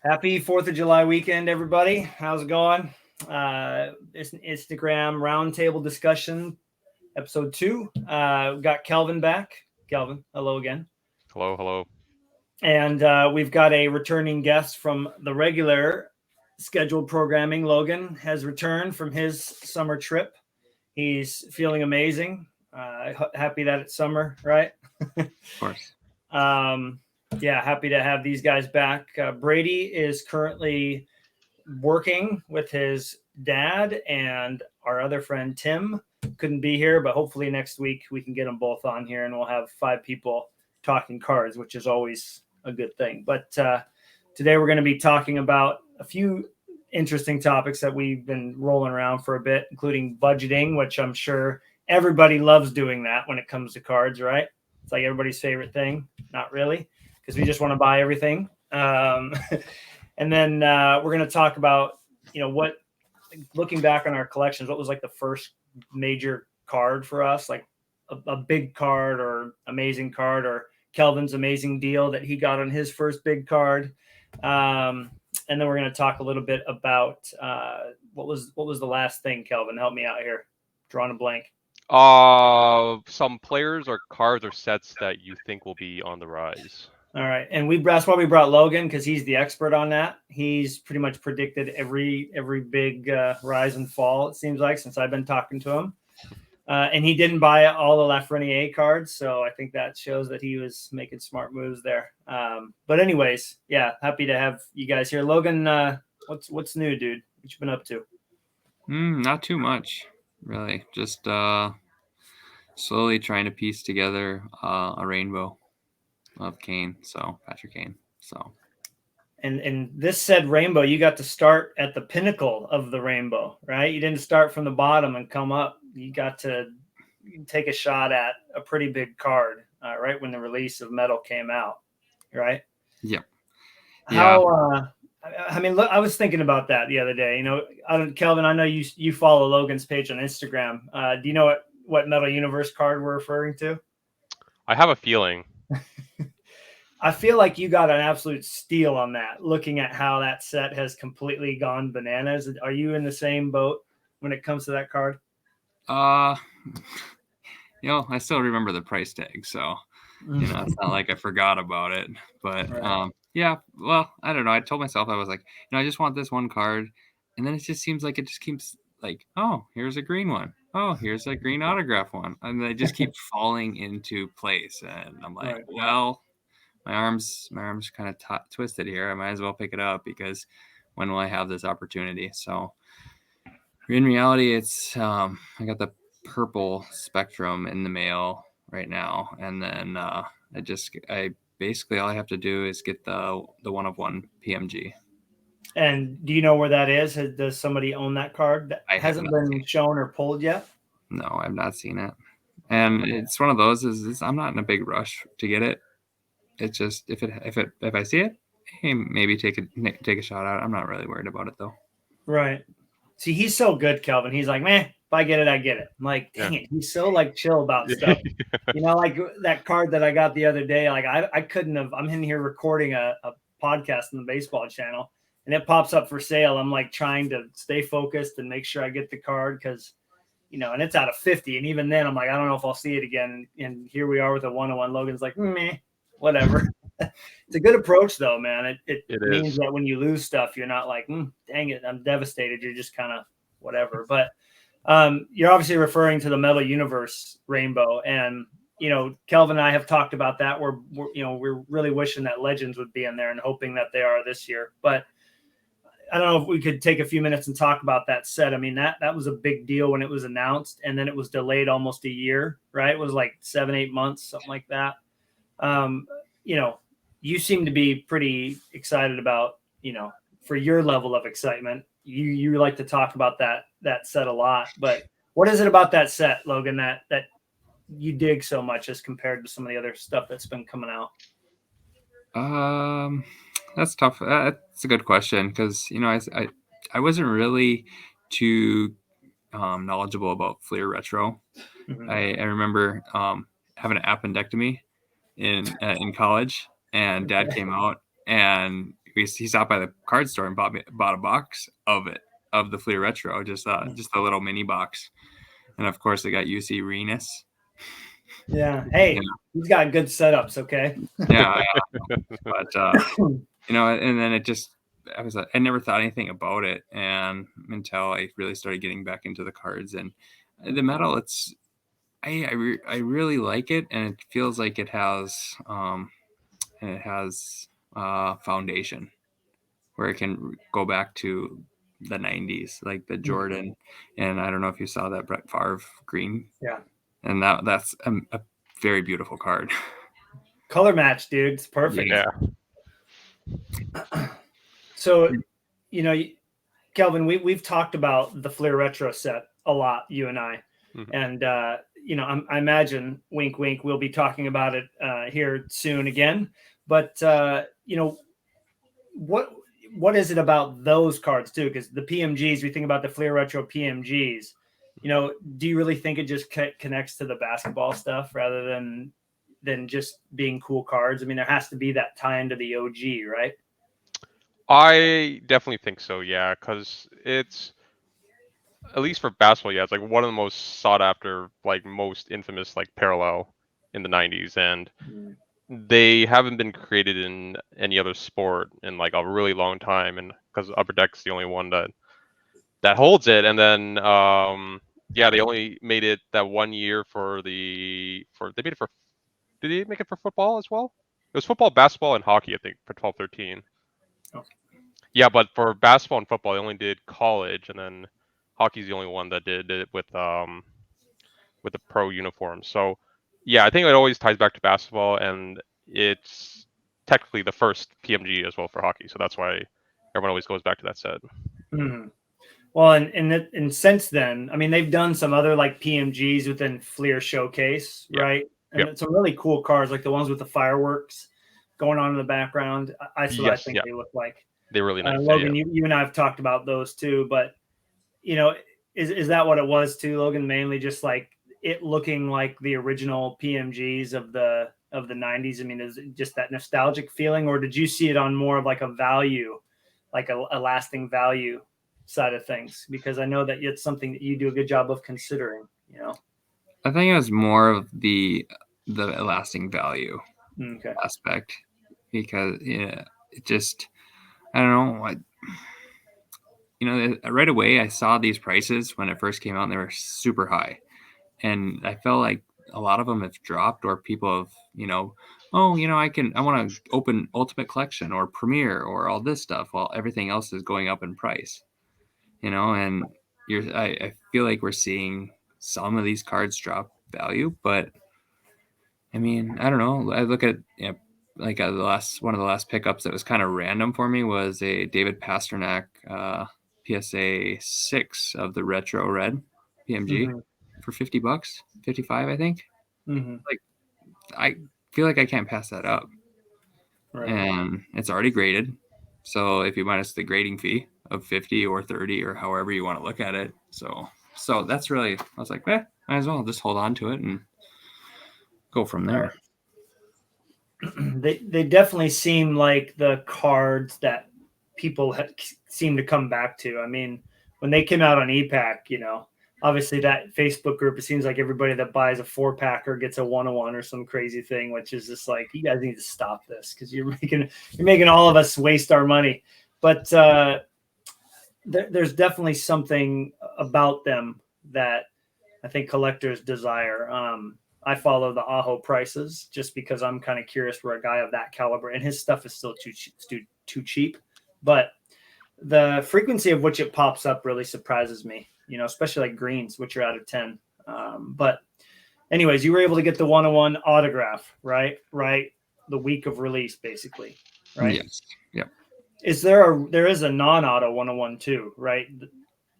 Happy 4th of July weekend, everybody. How's it going? It's an Instagram roundtable discussion, episode 2. We've got Kelvin back. Kelvin, hello again. Hello, hello. And we've got a returning guest from the regular scheduled programming. Logan has returned from his summer trip. He's feeling amazing. Happy that it's summer, right? Of course. Yeah, happy to have these guys back. Brady is currently working with his dad, and our other friend Tim couldn't be here, but hopefully next week we can get them both on here and we'll have 5 people talking cards, which is always a good thing. But today we're going to be talking about a few interesting topics that we've been rolling around for a bit, including budgeting, which I'm sure everybody loves doing that when it comes to cards, right? It's like everybody's favorite thing. Not really, because we just want to buy everything. And then we're going to talk about, what, looking back on our collections, what was like the first major card for us, like a big card or amazing card, or Kelvin's amazing deal that he got on his first big card. And then we're going to talk a little bit about what was the last thing, Kelvin? Help me out here. Drawing a blank. Some players or cards or sets that you think will be on the rise. All right, and that's why we brought Logan, because he's the expert on that. He's pretty much predicted every big rise and fall, it seems like, since I've been talking to him. And he didn't buy all the Lafreniere cards, so I think that shows that he was making smart moves there. But anyways, yeah, happy to have you guys here. Logan, what's new, dude? What you been up to? Not too much, really. Just slowly trying to piece together a rainbow of Patrick Kane. And this said rainbow, you got to start at the pinnacle of the rainbow, right? You didn't start from the bottom and come up. You got to take a shot at a pretty big card, right when the release of Metal came out, right? Yep. How? I mean, look, I was thinking about that the other day. Kelvin, I know you follow Logan's page on Instagram. Do you know what Metal Universe card we're referring to? I have a feeling. I feel like you got an absolute steal on that, looking at how that set has completely gone bananas. Are you in the same boat when it comes to that card? I still remember the price tag, so it's not like I forgot about it. But right. Yeah, well, I don't know. I told myself, I was like, I just want this one card, and then it just seems like it just keeps like, oh, here's a green one. Oh, here's a green autograph one, and they just keep falling into place. And I'm like, Right. Well, my arms kind of twisted here. I might as well pick it up, because when will I have this opportunity? So in reality, it's I got the purple Spectrum in the mail right now, and then I basically all I have to do is get the 1-of-1 PMG. And do you know where that is? Does somebody own that card that hasn't been shown or pulled yet? No, I've not seen it. And it's one of those is I'm not in a big rush to get it. It's just if I see it, hey, maybe take a shot at it. I'm not really worried about it though. Right. See, he's so good, Kelvin. He's like, man, if I get it, I get it. I'm like, dang it. He's so like chill about stuff. Like that card that I got the other day, like I couldn't have, I'm in here recording a podcast on the baseball channel and it pops up for sale. I'm like trying to stay focused and make sure I get the card because, and it's out of 50. And even then I'm like, I don't know if I'll see it again. And here we are with a 1-on-1. Logan's like, meh, whatever. It's a good approach though, man. It means that when you lose stuff, you're not like, dang it, I'm devastated. You're just kind of whatever. But you're obviously referring to the Metal Universe rainbow. And, Kelvin and I have talked about that. We're really wishing that Legends would be in there and hoping that they are this year. But I don't know if we could take a few minutes and talk about that set. I mean, that was a big deal when it was announced, and then it was delayed almost a year, right? It was like 7-8 months, something like that. You seem to be pretty excited about, for your level of excitement. You like to talk about that set a lot. But what is it about that set, Logan, that you dig so much as compared to some of the other stuff that's been coming out? That's tough. That's a good question because I wasn't really too knowledgeable about Fleer Retro. Mm-hmm. I remember having an appendectomy in college, and Dad came out and he stopped by the card store and bought a box of the Fleer Retro, just a little mini box. And of course, they got UC Renus. Yeah. Hey, he's got good setups. Okay. Yeah. But and then it just I never thought anything about it, and until I really started getting back into the cards and the metal. I really like it, and it feels like it has foundation where it can go back to the 90s, like the Jordan. And I don't know if you saw that Brett Favre green. Yeah. And that's a very beautiful card. Color match, dude. It's perfect. Yeah. So, Kelvin, we've talked about the Fleer Retro set a lot, you and I. Mm-hmm. And, I imagine, wink, wink, we'll be talking about it here soon again. But, what is it about those cards too? Because the PMGs, we think about the Fleer Retro PMGs. Do you really think it just connects to the basketball stuff rather than just being cool cards? I mean, there has to be that tie into the OG, right? I definitely think so, yeah, because it's, at least for basketball, yeah, it's like one of the most sought after, like most infamous, like parallel in the 90s, and they haven't been created in any other sport in like a really long time, and because Upper Deck's the only one that holds it, and then they only made it that 1 year they made it for, did they make it for football as well? It was football, basketball, and hockey, I think, for 12-13. Oh. Yeah, but for basketball and football, they only did college, and then hockey's the only one that did it with the pro uniform. So yeah, I think it always ties back to basketball, and it's technically the first PMG as well for hockey. So that's why everyone always goes back to that set. Mm-hmm. Well, and since then, I mean, they've done some other like PMGs within Fleer Showcase, right? And some really cool cars, like the ones with the fireworks going on in the background. I think they look like. They're really nice. Logan, you and I have talked about those too, but is that what it was too, Logan? Mainly just like it looking like the original PMGs of the 90s. I mean, is it just that nostalgic feeling, or did you see it on more of like a value, like a lasting value side of things? Because I know that it's something that you do a good job of considering. I think it was more of the lasting value aspect, because it just, I don't know, right away I saw these prices when it first came out and they were super high, and I felt like a lot of them have dropped, or people have, I want to open Ultimate Collection or Premier or all this stuff while everything else is going up in price, and I feel like we're seeing some of these cards drop value. But I mean, I don't know. I look at one of the last pickups that was kind of random for me was a David Pasternak PSA 6 of the Retro Red PMG for $50, 55, I think. Like, I feel like I can't pass that up. Right. And it's already graded, so if you minus the grading fee of 50 or 30 or however you want to look at it, so that's really, I was like, might as well just hold on to it and go from there. They definitely seem like the cards that people seem to come back to. I mean, when they came out on EPAC, obviously that Facebook group, it seems like everybody that buys a 4-packer gets a 101 or some crazy thing, which is just like, you guys need to stop this because you're making all of us waste our money. But there's definitely something about them that I think collectors desire. I follow the Aho prices just because I'm kind of curious for a guy of that caliber, and his stuff is still too cheap. But the frequency of which it pops up really surprises me, especially like greens, which are out of 10. But anyways, you were able to get the 101 autograph, right? The week of release, basically, right? Yes. Yep. There is a non-auto 101 too, right?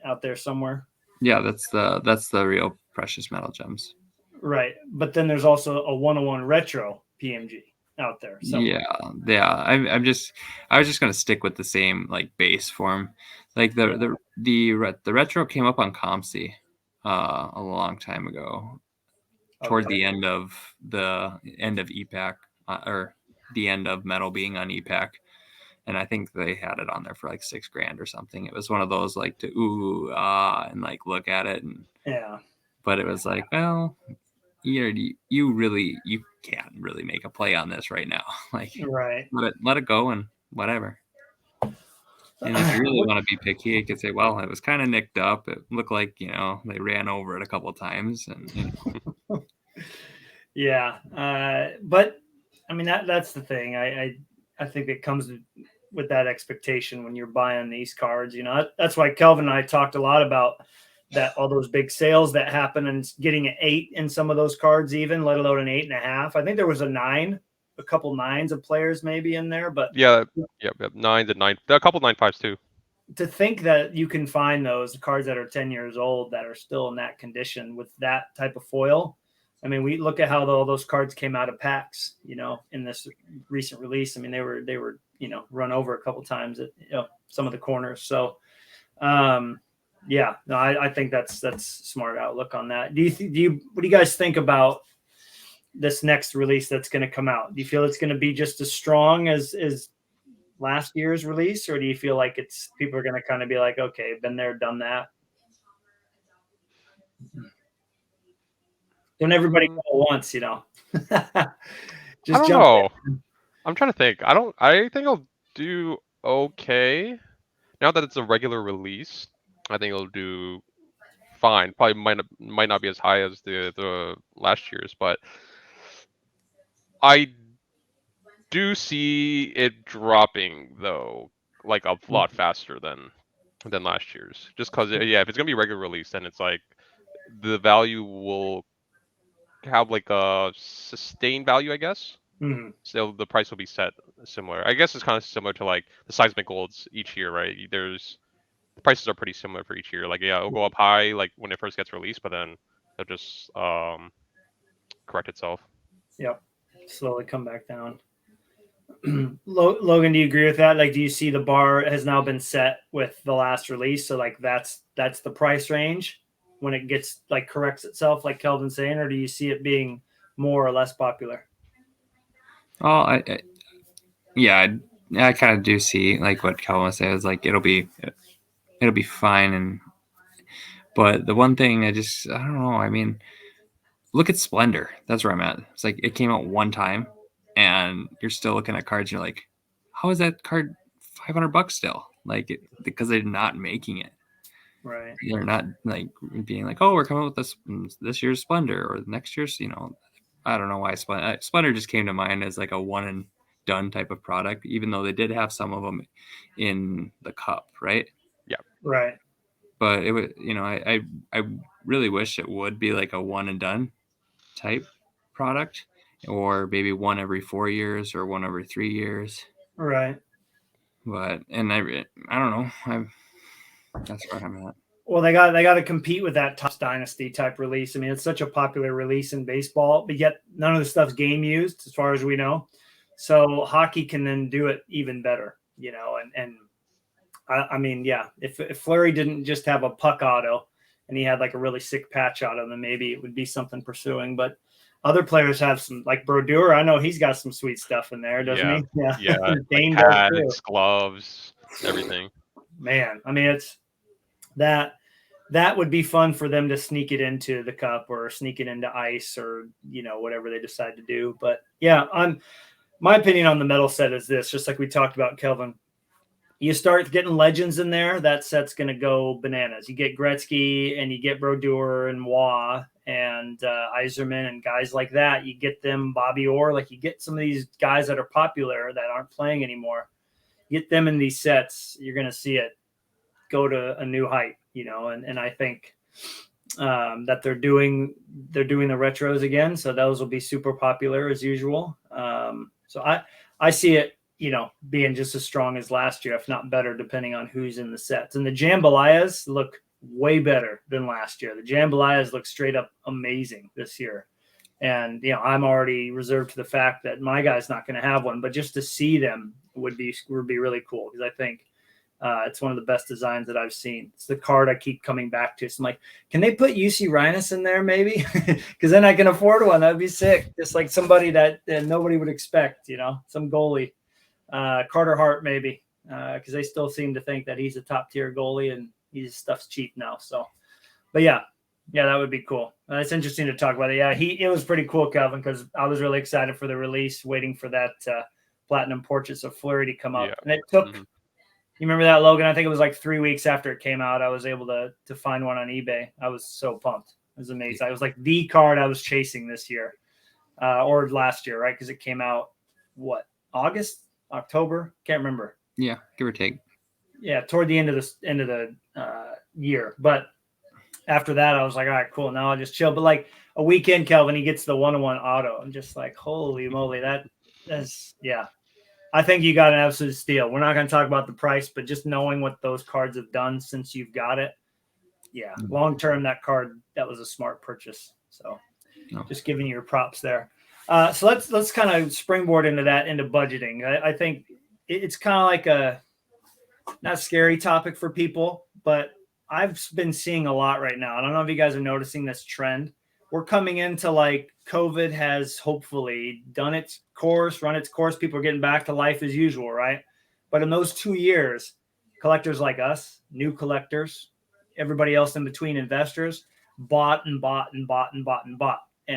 Out there somewhere. Yeah, that's the real precious metal gems. Right. But then there's also a 101 retro PMG out there somewhere. Yeah. I was just gonna stick with the same like base form. Like the retro came up on ComC a long time ago, toward the end of EPAC, or the end of metal being on EPAC, and I think they had it on there for like $6,000 or something. It was one of those like to and like look at it, and Yeah. but it was like, well, you can't really make a play on this right now. Like, Right. let it go and whatever. And if you really want to be picky, you could say, well, it was kind of nicked up. It looked like, they ran over it a couple of times, and Yeah. But I mean, that's the thing. I think it comes with that expectation when you're buying these cards. That's why Kelvin and I talked a lot about that, all those big sales that happen, and getting an 8 in some of those cards, even let alone an 8.5. I think there was a couple 9s of players maybe in there, but Yeah, 9s and 9. There are a couple 9.5s too. to think that you can find those cards that are 10 years old that are still in that condition with that type of foil. I mean, we look at how all those cards came out of packs, in this recent release. I mean, they were run over a couple times at some of the corners. So, yeah, no, I think that's smart outlook on that. What do you guys think about this next release that's going to come out? Do you feel it's going to be just as strong as last year's release, or do you feel like people are going to kind of be like, okay, been there, done that? Don't everybody go at once, Just I don't jump know. in. I'm trying to think. I think I'll do okay. Now that it's a regular release, I think it'll do fine. Probably might not be as high as the last year's, but I do see it dropping though, like a lot faster than last year's. Just because, yeah, if it's gonna be regular release, then it's like the value will have like a sustained value, I guess. Mhm. So the price will be set similar. I guess it's kind of similar to like the seismic golds each year, right? The prices are pretty similar for each year. Like, yeah, it'll go up high like when it first gets released, but then it'll just correct itself. Yep. Slowly come back down. Logan, do you agree with that? Like, do you see the bar has now been set with the last release? So like that's the price range when it gets like corrects itself, like Kelvin's saying, or do you see it being more or less popular? well, I kind of do see like what Kelvin says. Like it'll be fine, but the one thing I don't know. I mean, look at Splendor. That's where I'm at. It's like it came out one time, and you're still looking at cards. And you're like, how is that card $500 still? Like because they're not making it. Right. They're not like being like, oh, we're coming with this year's Splendor or next year's. I don't know why Splendor just came to mind as like a one and done type of product, even though they did have some of them in the cup, right? Yeah. Right. But it was, I really wish it would be like a one and done type product, or maybe one every 4 years or one every 3 years. Right. But I don't know. That's where I'm at. Well, they got to compete with that Topps Dynasty type release. I mean, it's such a popular release in baseball, but yet none of the stuff's game used, as far as we know. So hockey can then do it even better, and I mean, yeah, if Fleury didn't just have a puck auto and he had like a really sick patch auto, then maybe it would be something pursuing. But other players have some, like Brodeur. I know he's got some sweet stuff in there, doesn't he? Yeah. Yeah. Dane Like does too. pads, gloves, everything. Man, I mean, it's that would be fun for them to sneak it into the cup or sneak it into ice or whatever they decide to do. But yeah, my opinion on the metal set is this, just like we talked about, Kelvin. You start getting legends in there, that set's going to go bananas. You get Gretzky and you get Brodeur and Waugh and Yzerman and guys like that. You get them, Bobby Orr, like you get some of these guys that are popular that aren't playing anymore. Get them in these sets, you're going to see it go to a new height, and I think that they're doing the retros again. So those will be super popular as usual. So I see it, being just as strong as last year, if not better, depending on who's in the sets. And the jambalayas look way better than last year. The jambalayas look straight up amazing this year. And, I'm already reserved to the fact that my guy's not going to have one, but just to see them would be really cool. Because I think it's one of the best designs that I've seen. It's the card I keep coming back to. So I'm like, can they put UC Rhinus in there maybe? Because then I can afford one. That'd be sick. Just like somebody that nobody would expect, some goalie. Carter Hart maybe, because they still seem to think that he's a top tier goalie and his stuff's cheap now. So, but yeah, that would be cool. It's interesting to talk about it. Yeah, it was pretty cool, Kelvin, because I was really excited for the release, waiting for that Platinum Portraits of Fleury to come up, and it took. You remember that, Logan? I think it was like 3 weeks after it came out. I was able to find one on eBay. I was so pumped. It was amazing. It was like the card I was chasing this year, or last year, right? Because it came out August, October, can't remember. Yeah, give or take. Yeah, toward the end of the year. But after that, I was like, all right, cool. Now I'll just chill. But like a weekend, Kelvin, he gets the 1-on-1 auto. I'm just like, holy moly, that's yeah. I think you got an absolute steal. We're not going to talk about the price, but just knowing what those cards have done since you've got it, yeah, long term, that was a smart purchase. So, just giving you your props there. So let's kind of springboard into budgeting. I think it's kind of like a not scary topic for people, but I've been seeing a lot right now. I don't know if you guys are noticing this trend. We're coming into like COVID has hopefully run its course. People are getting back to life as usual, right? But in those 2 years, collectors like us, new collectors, everybody else in between, investors, bought and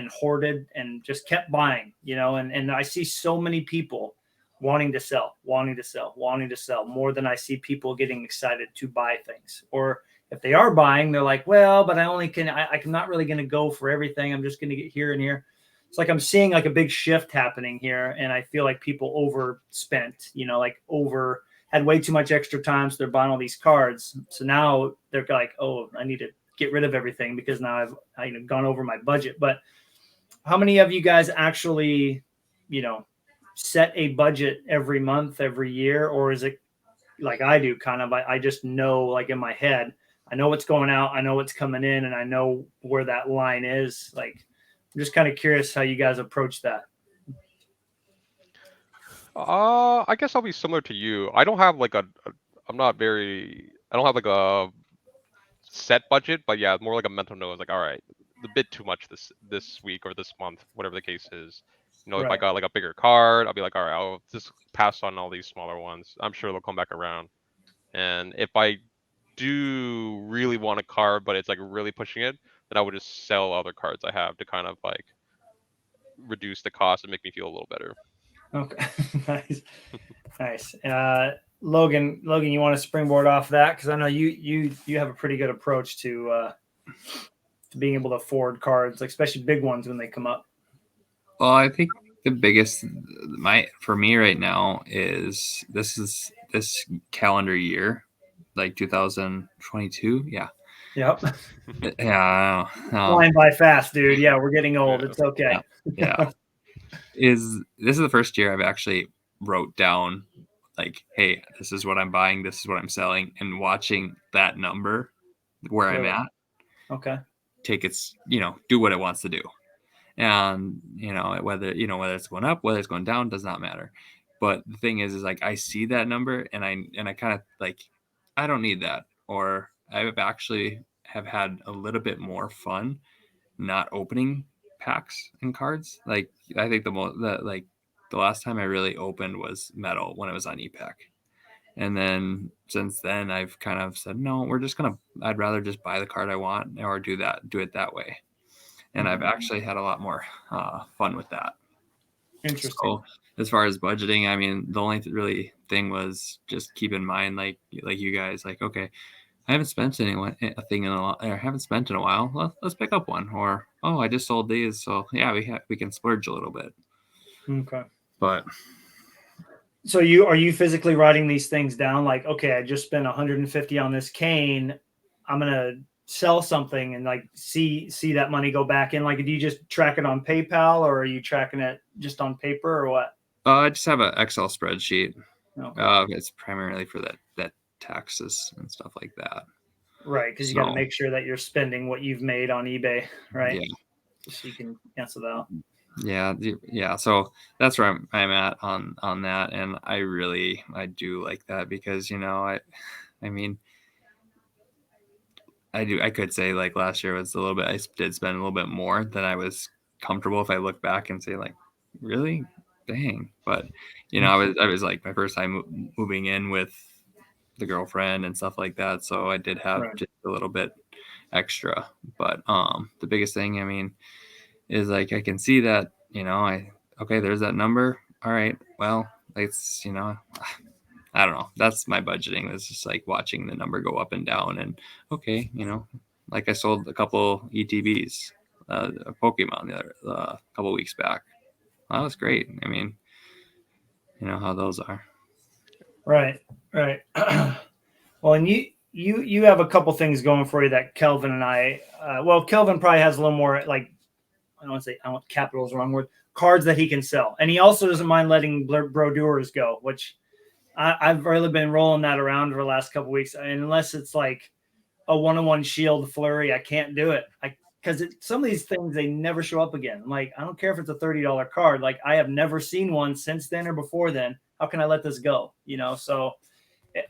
hoarded and just kept buying, and I see so many people wanting to sell more than I see people getting excited to buy things. Or if they are buying, they're like, well, but I'm not really going to go for everything. I'm just going to get here and here. It's like I'm seeing like a big shift happening here. And I feel like people overspent, had way too much extra time. So they're buying all these cards. So now they're like, oh, I need to get rid of everything because now I've gone over my budget. But how many of you guys actually, set a budget every month, every year? Or is it like I do kind of, I just know like in my head, I know what's going out, I know what's coming in, and I know where that line is. Like, I'm just kind of curious how you guys approach that. I guess I'll be similar to you. I don't have like I don't have like a set budget, but yeah, more like a mental note. Like, all right, a bit too much this week or this month, whatever the case is. If I got like a bigger card, I'll be like, all right, I'll just pass on all these smaller ones. I'm sure they'll come back around. And if I do really want a card, but it's like really pushing it, then I would just sell other cards I have to kind of like reduce the cost and make me feel a little better. Okay, nice. Logan, you want to springboard off that? Because I know you have a pretty good approach to being able to afford cards, like especially big ones when they come up. Well, I think the biggest for me right now is this calendar year, like 2022. Yeah. Yep. Yeah. Flying by fast, dude. Yeah, we're getting old. It's okay. Yeah. This is the first year I've actually wrote down like, hey, this is what I'm buying, this is what I'm selling, and watching that number where I'm at. Okay. Take its, do what it wants to do. And whether it's going up, whether it's going down, does not matter. But the thing is like I see that number and I kind of like, I don't need that. Or I've actually have had a little bit more fun not opening packs and cards. Like I think the last time I really opened was Metal when it was on ePack. And then since then I've kind of said, no, I'd rather just buy the card I want or do it that way. And I've actually had a lot more fun with that. Interesting. So as far as budgeting, I mean, the only really thing was just keep in mind, like you guys, like, okay, I haven't spent a while. Let's pick up one. Or, oh, I just sold these, so yeah, we can splurge a little bit. Okay. But so are you physically writing these things down? Like, okay, I just spent 150 on this cane. I'm gonna sell something and like see that money go back in. Like, do you just track it on PayPal or are you tracking it just on paper or what? I just have an Excel spreadsheet. Okay. It's primarily for that taxes and stuff like that. Right, because you got to make sure that you're spending what you've made on eBay, right? Yeah. So you can cancel that out. Yeah. So that's where I'm at on that, and I do like that because I could say like last year was a little bit. I did spend a little bit more than I was comfortable if I look back and say like, really, dang. But I was like my first time moving in with the girlfriend and stuff like that, so I did have just a little bit extra. But the biggest thing, I mean, is like I can see that, there's that number. All right, well, it's I don't know. That's my budgeting. It's just like watching the number go up and down. And okay, like I sold a couple ETBs, a Pokemon the other couple weeks back. That was great. I mean, you know how those are. Right. Well, and you have a couple things going for you that Kelvin and I. Kelvin probably has a little more, like, I don't want to say, I don't want capital is the wrong word, cards that he can sell, and he also doesn't mind letting brochures go, which I've really been rolling that around for the last couple weeks. And unless it's like a 1-on-1 shield flurry, I can't do it. Because some of these things, they never show up again. Like, I don't care if it's a $30 card. Like, I have never seen one since then or before then. How can I let this go? So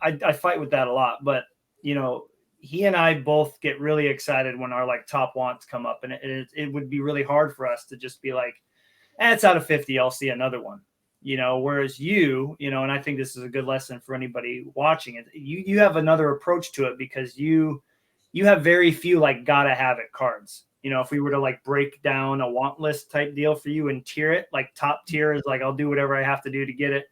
I fight with that a lot. But, he and I both get really excited when our like top wants come up. And it would be really hard for us to just be like, it's out of 50. I'll see another one. Whereas and I think this is a good lesson for anybody watching it. You have another approach to it because you have very few like gotta have it cards. If we were to like break down a want list type deal for you and tier it, like top tier is like, I'll do whatever I have to do to get it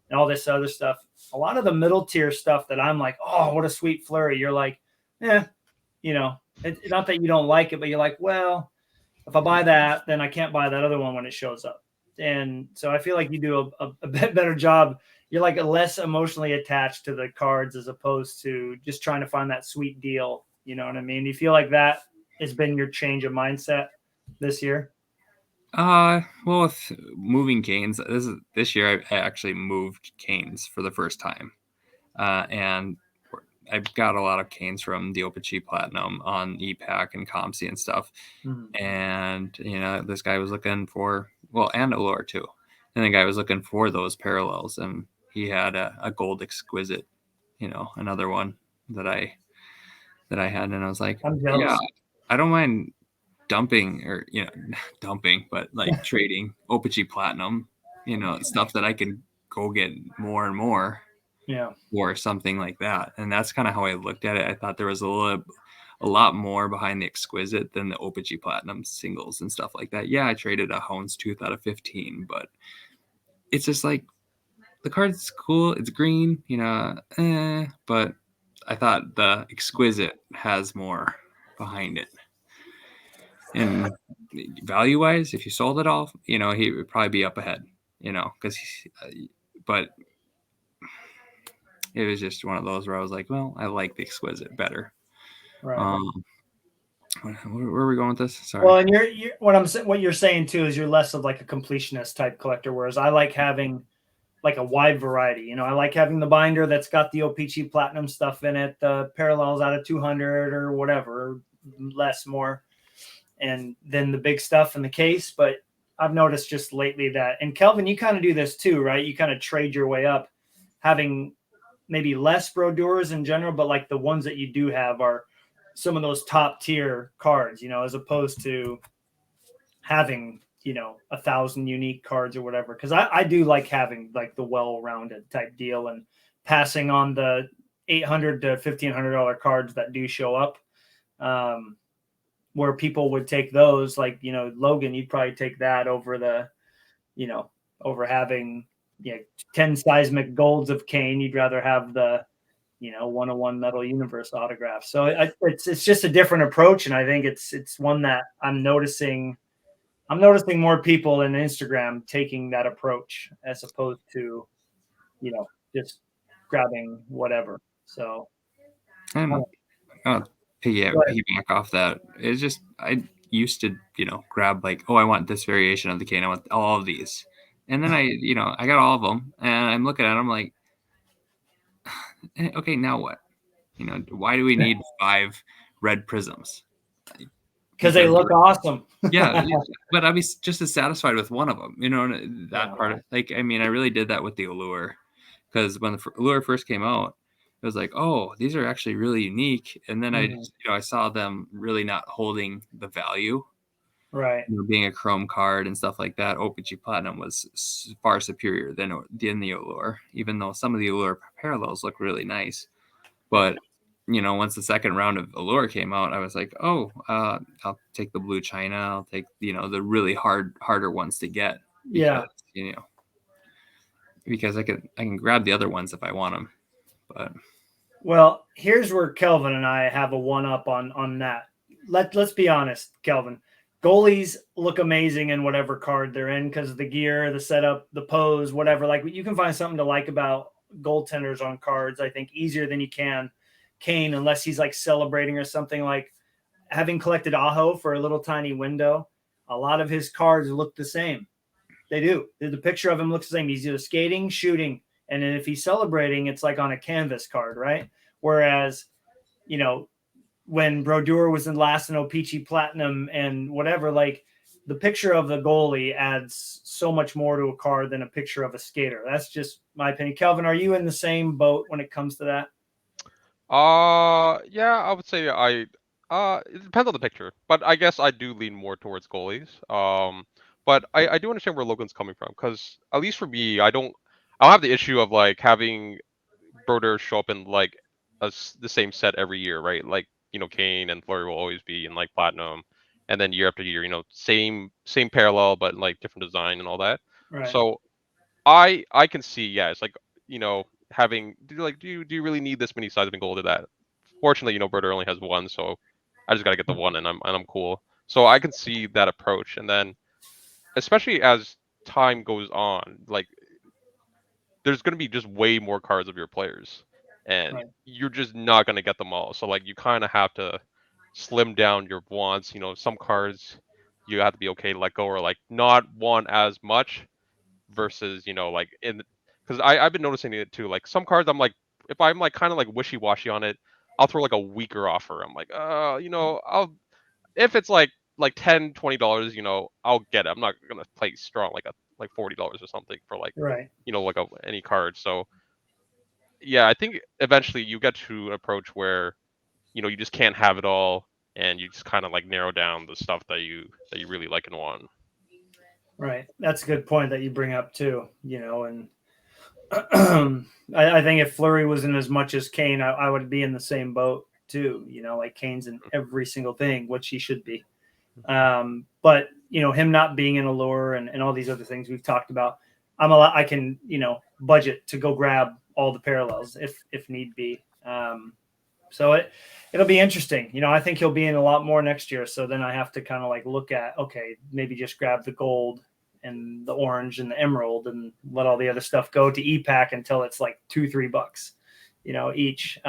and all this other stuff. A lot of the middle tier stuff that I'm like, oh, what a sweet flurry. You're like, it's not that you don't like it, but you're like, well, if I buy that, then I can't buy that other one when it shows up. And so I feel like you do a bit better job. You're like less emotionally attached to the cards as opposed to just trying to find that sweet deal. You know what I mean? Do you feel like that has been your change of mindset this year? Well, with moving canes, this year I actually moved canes for the first time, and I've got a lot of canes from the Opa-Chi Platinum on EPAC and COMC and stuff. Mm-hmm. And this guy was looking for and Allure too. And the guy was looking for those parallels, and he had a gold exquisite, another one that I had, and I was like, yeah, I don't mind dumping but like trading Opa-Chi Platinum, stuff that I can go get more and more. Yeah. Or something like that. And that's kind of how I looked at it. I thought there was a lot more behind the exquisite than the Opa-Chi Platinum singles and stuff like that. Yeah, I traded a Houndstooth out of 15, but it's just like the card's cool. It's green, but I thought the exquisite has more behind it. And value wise, if you sold it all, he would probably be up ahead, but it was just one of those where I was like, well, I like the exquisite better. Right. Where are we going with this? Sorry. Well, and what you're saying too is you're less of like a completionist type collector, whereas I like having like a wide variety. I like having the binder that's got the Opa-Chi Platinum stuff in it, the parallels out of 200 or whatever, less, more, and then the big stuff in the case. But I've noticed just lately that, and Kelvin, you kind of do this too, right? You kind of trade your way up, having maybe less brochures in general, but like the ones that you do have are some of those top tier cards, as opposed to having, 1,000 unique cards or whatever. Cause I do like having like the well-rounded type deal and passing on the $800 to $1,500 cards that do show up, where people would take those, like, Logan, you'd probably take that over the, over having, 10 seismic golds of Kane. You'd rather have the, 101 Metal Universe autograph. So it's just a different approach. And I think it's one that I'm noticing more people in Instagram taking that approach as opposed to, just grabbing whatever. So piggyback off that. It's just, I used to, grab like, oh, I want this variation of the Kane. I want all of these. And then I got all of them, and I'm looking at them like, okay, now what? Why do we need 5 red prisms? Because they look awesome. Yeah, but I was just as satisfied with one of them. Part of, like, I mean, I really did that with the Allure, because when the Allure first came out, it was like, oh, these are actually really unique. And then I saw them really not holding the value. Right. being a chrome card and stuff like that, OPG Platinum was far superior than the Allure, even though some of the Allure parallels look really nice. But once the second round of Allure came out, I was like, oh, I'll take the Blue China. I'll take the really harder ones to get because I can grab the other ones if I want them. But well, here's where Kelvin and I have a one up on that. Let's be honest, Kelvin. Goalies look amazing in whatever card they're in because of the gear, the setup, the pose, whatever. Like you can find something to like about goaltenders on cards, I think, easier than you can Kane, unless he's like celebrating or something. Like having collected Aho for a little tiny window, a lot of his cards look the same. They do. The picture of him looks the same. He's either skating, shooting, and then if he's celebrating, it's like on a canvas card, right? Whereas, when Brodeur was in last in OPG Platinum and whatever, like the picture of the goalie adds so much more to a card than a picture of a skater. That's just my opinion. Kelvin, are you in the same boat when it comes to that? Yeah, I would say it depends on the picture, but I guess I do lean more towards goalies. But I do understand where Logan's coming from, because at least for me, I don't have the issue of like having Broder show up in like the same set every year, right? Like, Kane and Fleury will always be in like platinum, and then year after year, same parallel but like different design and all that. Right. So I can see, yeah, it's like, having do you really need this many sides of gold to that? Fortunately, Broder only has one, so I just gotta get the one and I'm cool. So I can see that approach, and then especially as time goes on, like there's gonna be just way more cards of your players, and Right. you're just not gonna get them all. So like you kind of have to slim down your wants. Some cards you have to be okay to let go, or like not want as much versus like because I've been noticing it too. Like some cards I'm like, if I'm like kind of like wishy-washy on it, I'll throw like a weaker offer. I'm like, I'll if it's like $10-$20, I'll get it. I'm not gonna play strong like $40 or something for like Right. like any card. So yeah, I think eventually you get to an approach where you just can't have it all, and you just kind of like narrow down the stuff that you really like and want. Right. That's a good point that you bring up too, and I think if Fleury was in as much as Kane, I would be in the same boat too. Like Kane's in every single thing, which he should be. But him not being in Allure and all these other things we've talked about, I can budget to go grab all the parallels if need be. So it'll be interesting. I think he'll be in a lot more next year. So then I have to kind of like look at, okay, maybe just grab the gold and the orange and the emerald and let all the other stuff go to EPAC until it's like $2-3, each.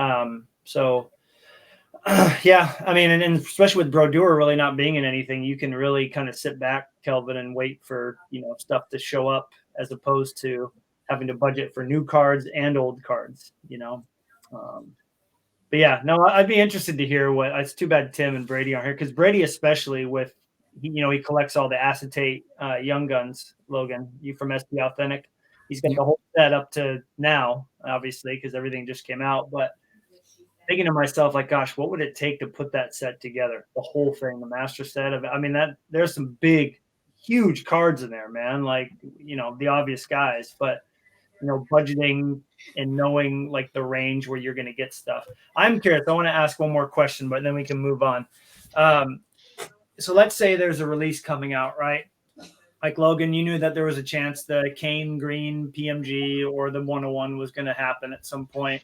So yeah, I mean, and especially with Brodeur really not being in anything, you can really kind of sit back, Kelvin, and wait for, stuff to show up as opposed to having to budget for new cards and old cards, but yeah, no, I'd be interested to hear what. It's too bad Tim and Brady aren't here because Brady, especially with, he collects all the acetate Young Guns. Logan, you from SD Authentic, he's got the whole set up to now, obviously, because everything just came out. But thinking to myself, like, gosh, what would it take to put that set together? The whole thing, the master set of. I mean, there's some big, huge cards in there, man. Like, the obvious guys, but budgeting and knowing like the range where you're going to get stuff. I'm curious. I want to ask one more question, but then we can move on. So let's say there's a release coming out, right? Like Logan, you knew that there was a chance the Kane Green PMG or the 101 was going to happen at some point.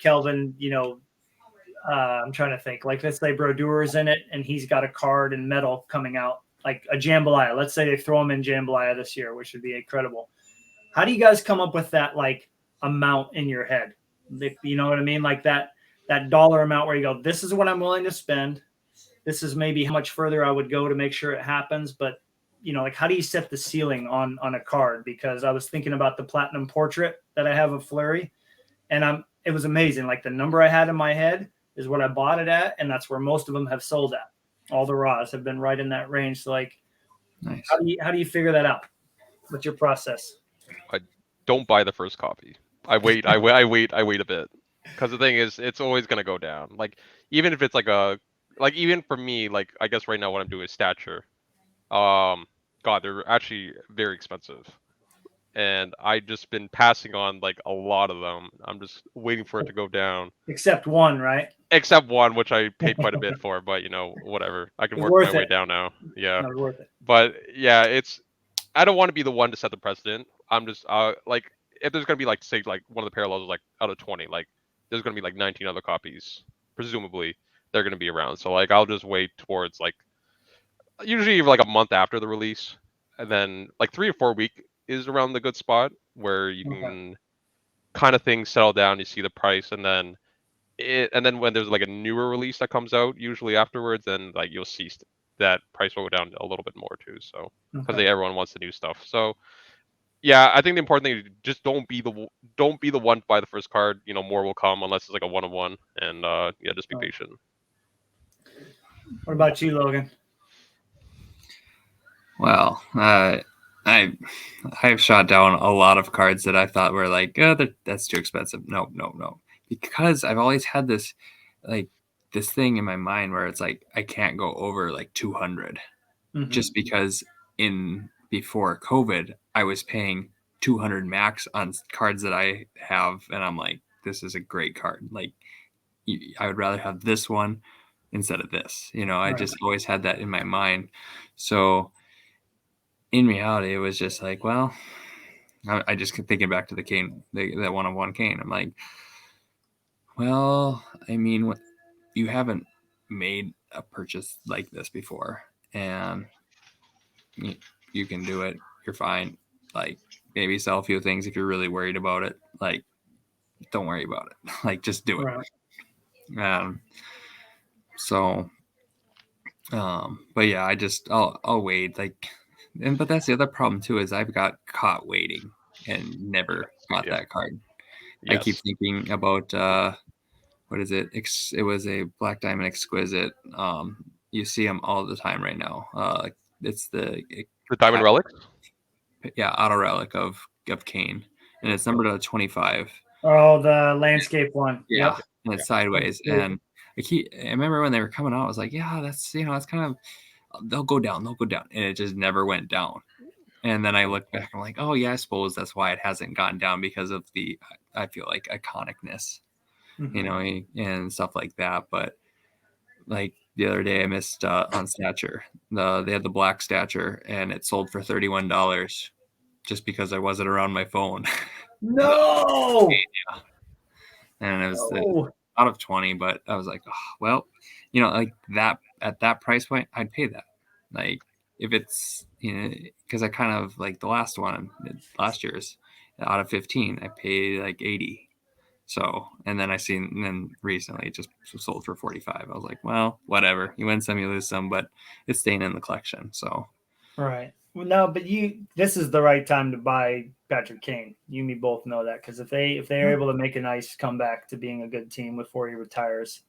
Kelvin, I'm trying to think. Like, let's say Brodeur is in it and he's got a card in metal coming out, like a Jambalaya. Let's say they throw him in Jambalaya this year, which would be incredible. How do you guys come up with that like amount in your head? You know what I mean? Like that dollar amount where you go, this is what I'm willing to spend. This is maybe how much further I would go to make sure it happens. But like how do you set the ceiling on a card? Because I was thinking about the platinum portrait that I have of Fleury, and it was amazing. Like the number I had in my head is what I bought it at, and that's where most of them have sold at. All the raws have been right in that range. So like, nice. How do you figure that out? What's your process? I don't buy the first copy. I wait a bit, because the thing is, it's always gonna go down. Like even if it's like even for me, like I guess right now what I'm doing is stature. God, they're actually very expensive. And I just been passing on like a lot of them. I'm just waiting for it to go down. Except one, right? Except one, which I paid quite a bit for, but whatever. I can It's work my worth way it. down now. Yeah. Not worth it. But yeah, I don't want to be the one to set the precedent. I'm just like if there's gonna be like say like one of the parallels is like out of 20, like there's gonna be like 19 other copies, presumably they're gonna be around. So like I'll just wait towards like usually like a month after the release, and then like 3 or 4 week is around the good spot where you Okay. can kind of things settle down. You see the price, and then when there's like a newer release that comes out, usually afterwards, then like you'll see that price will go down a little bit more too. So because Okay. everyone wants the new stuff. So yeah, I think the important thing is just don't be the one to buy the first card. More will come unless it's like a 1-of-1, and yeah, just be Right. patient. What about you, Logan? Well, I've shot down a lot of cards that I thought were like, oh, that's too expensive. No, because I've always had this thing in my mind where it's like I can't go over like 200, just because before COVID I was paying 200 max on cards that I have, and I'm like, this is a great card. Like, I would rather have this one instead of this. I Right. just always had that in my mind. So in reality, it was just like, well, I just kept thinking back to the Kane, that 1-of-1 Kane. I'm like, well, I mean, you haven't made a purchase like this before, and you can do it. You're fine. Like, maybe sell a few things if you're really worried about it. Like, don't worry about it. Like, just do it. Right. So, but yeah, I'll wait. Like, but that's the other problem too, is I've got caught waiting and never got that card. I keep Yes. thinking about what is it? It was a Black Diamond Exquisite. You see them all the time right now. It's the Diamond Relic. Yeah, auto relic of Kane, and it's numbered at 25. Oh, the landscape one. Yeah, Yep. and it's sideways. And I remember when they were coming out, I was like, yeah, that's it's kind of, they'll go down, and it just never went down. And then I look back, I'm like, oh yeah, I suppose that's why it hasn't gone down, because of the, I feel like, iconicness, and stuff like that. But like the other day, I missed on Stature. They had the black Stature, and it sold for $31 just because I wasn't around my phone. No. Yeah. And it was out of 20, but I was like, oh, well, like that, at that price point, I'd pay that. Like, if it's, because I kind of like the last last year's out of 15, I paid like 80. So, and then recently it just sold for 45. I was like, well, whatever. You win some, you lose some, but it's staying in the collection. So, Right. Well, no, but this is the right time to buy Patrick Kane. You and me both know that, because if they're able to make a nice comeback to being a good team before he retires,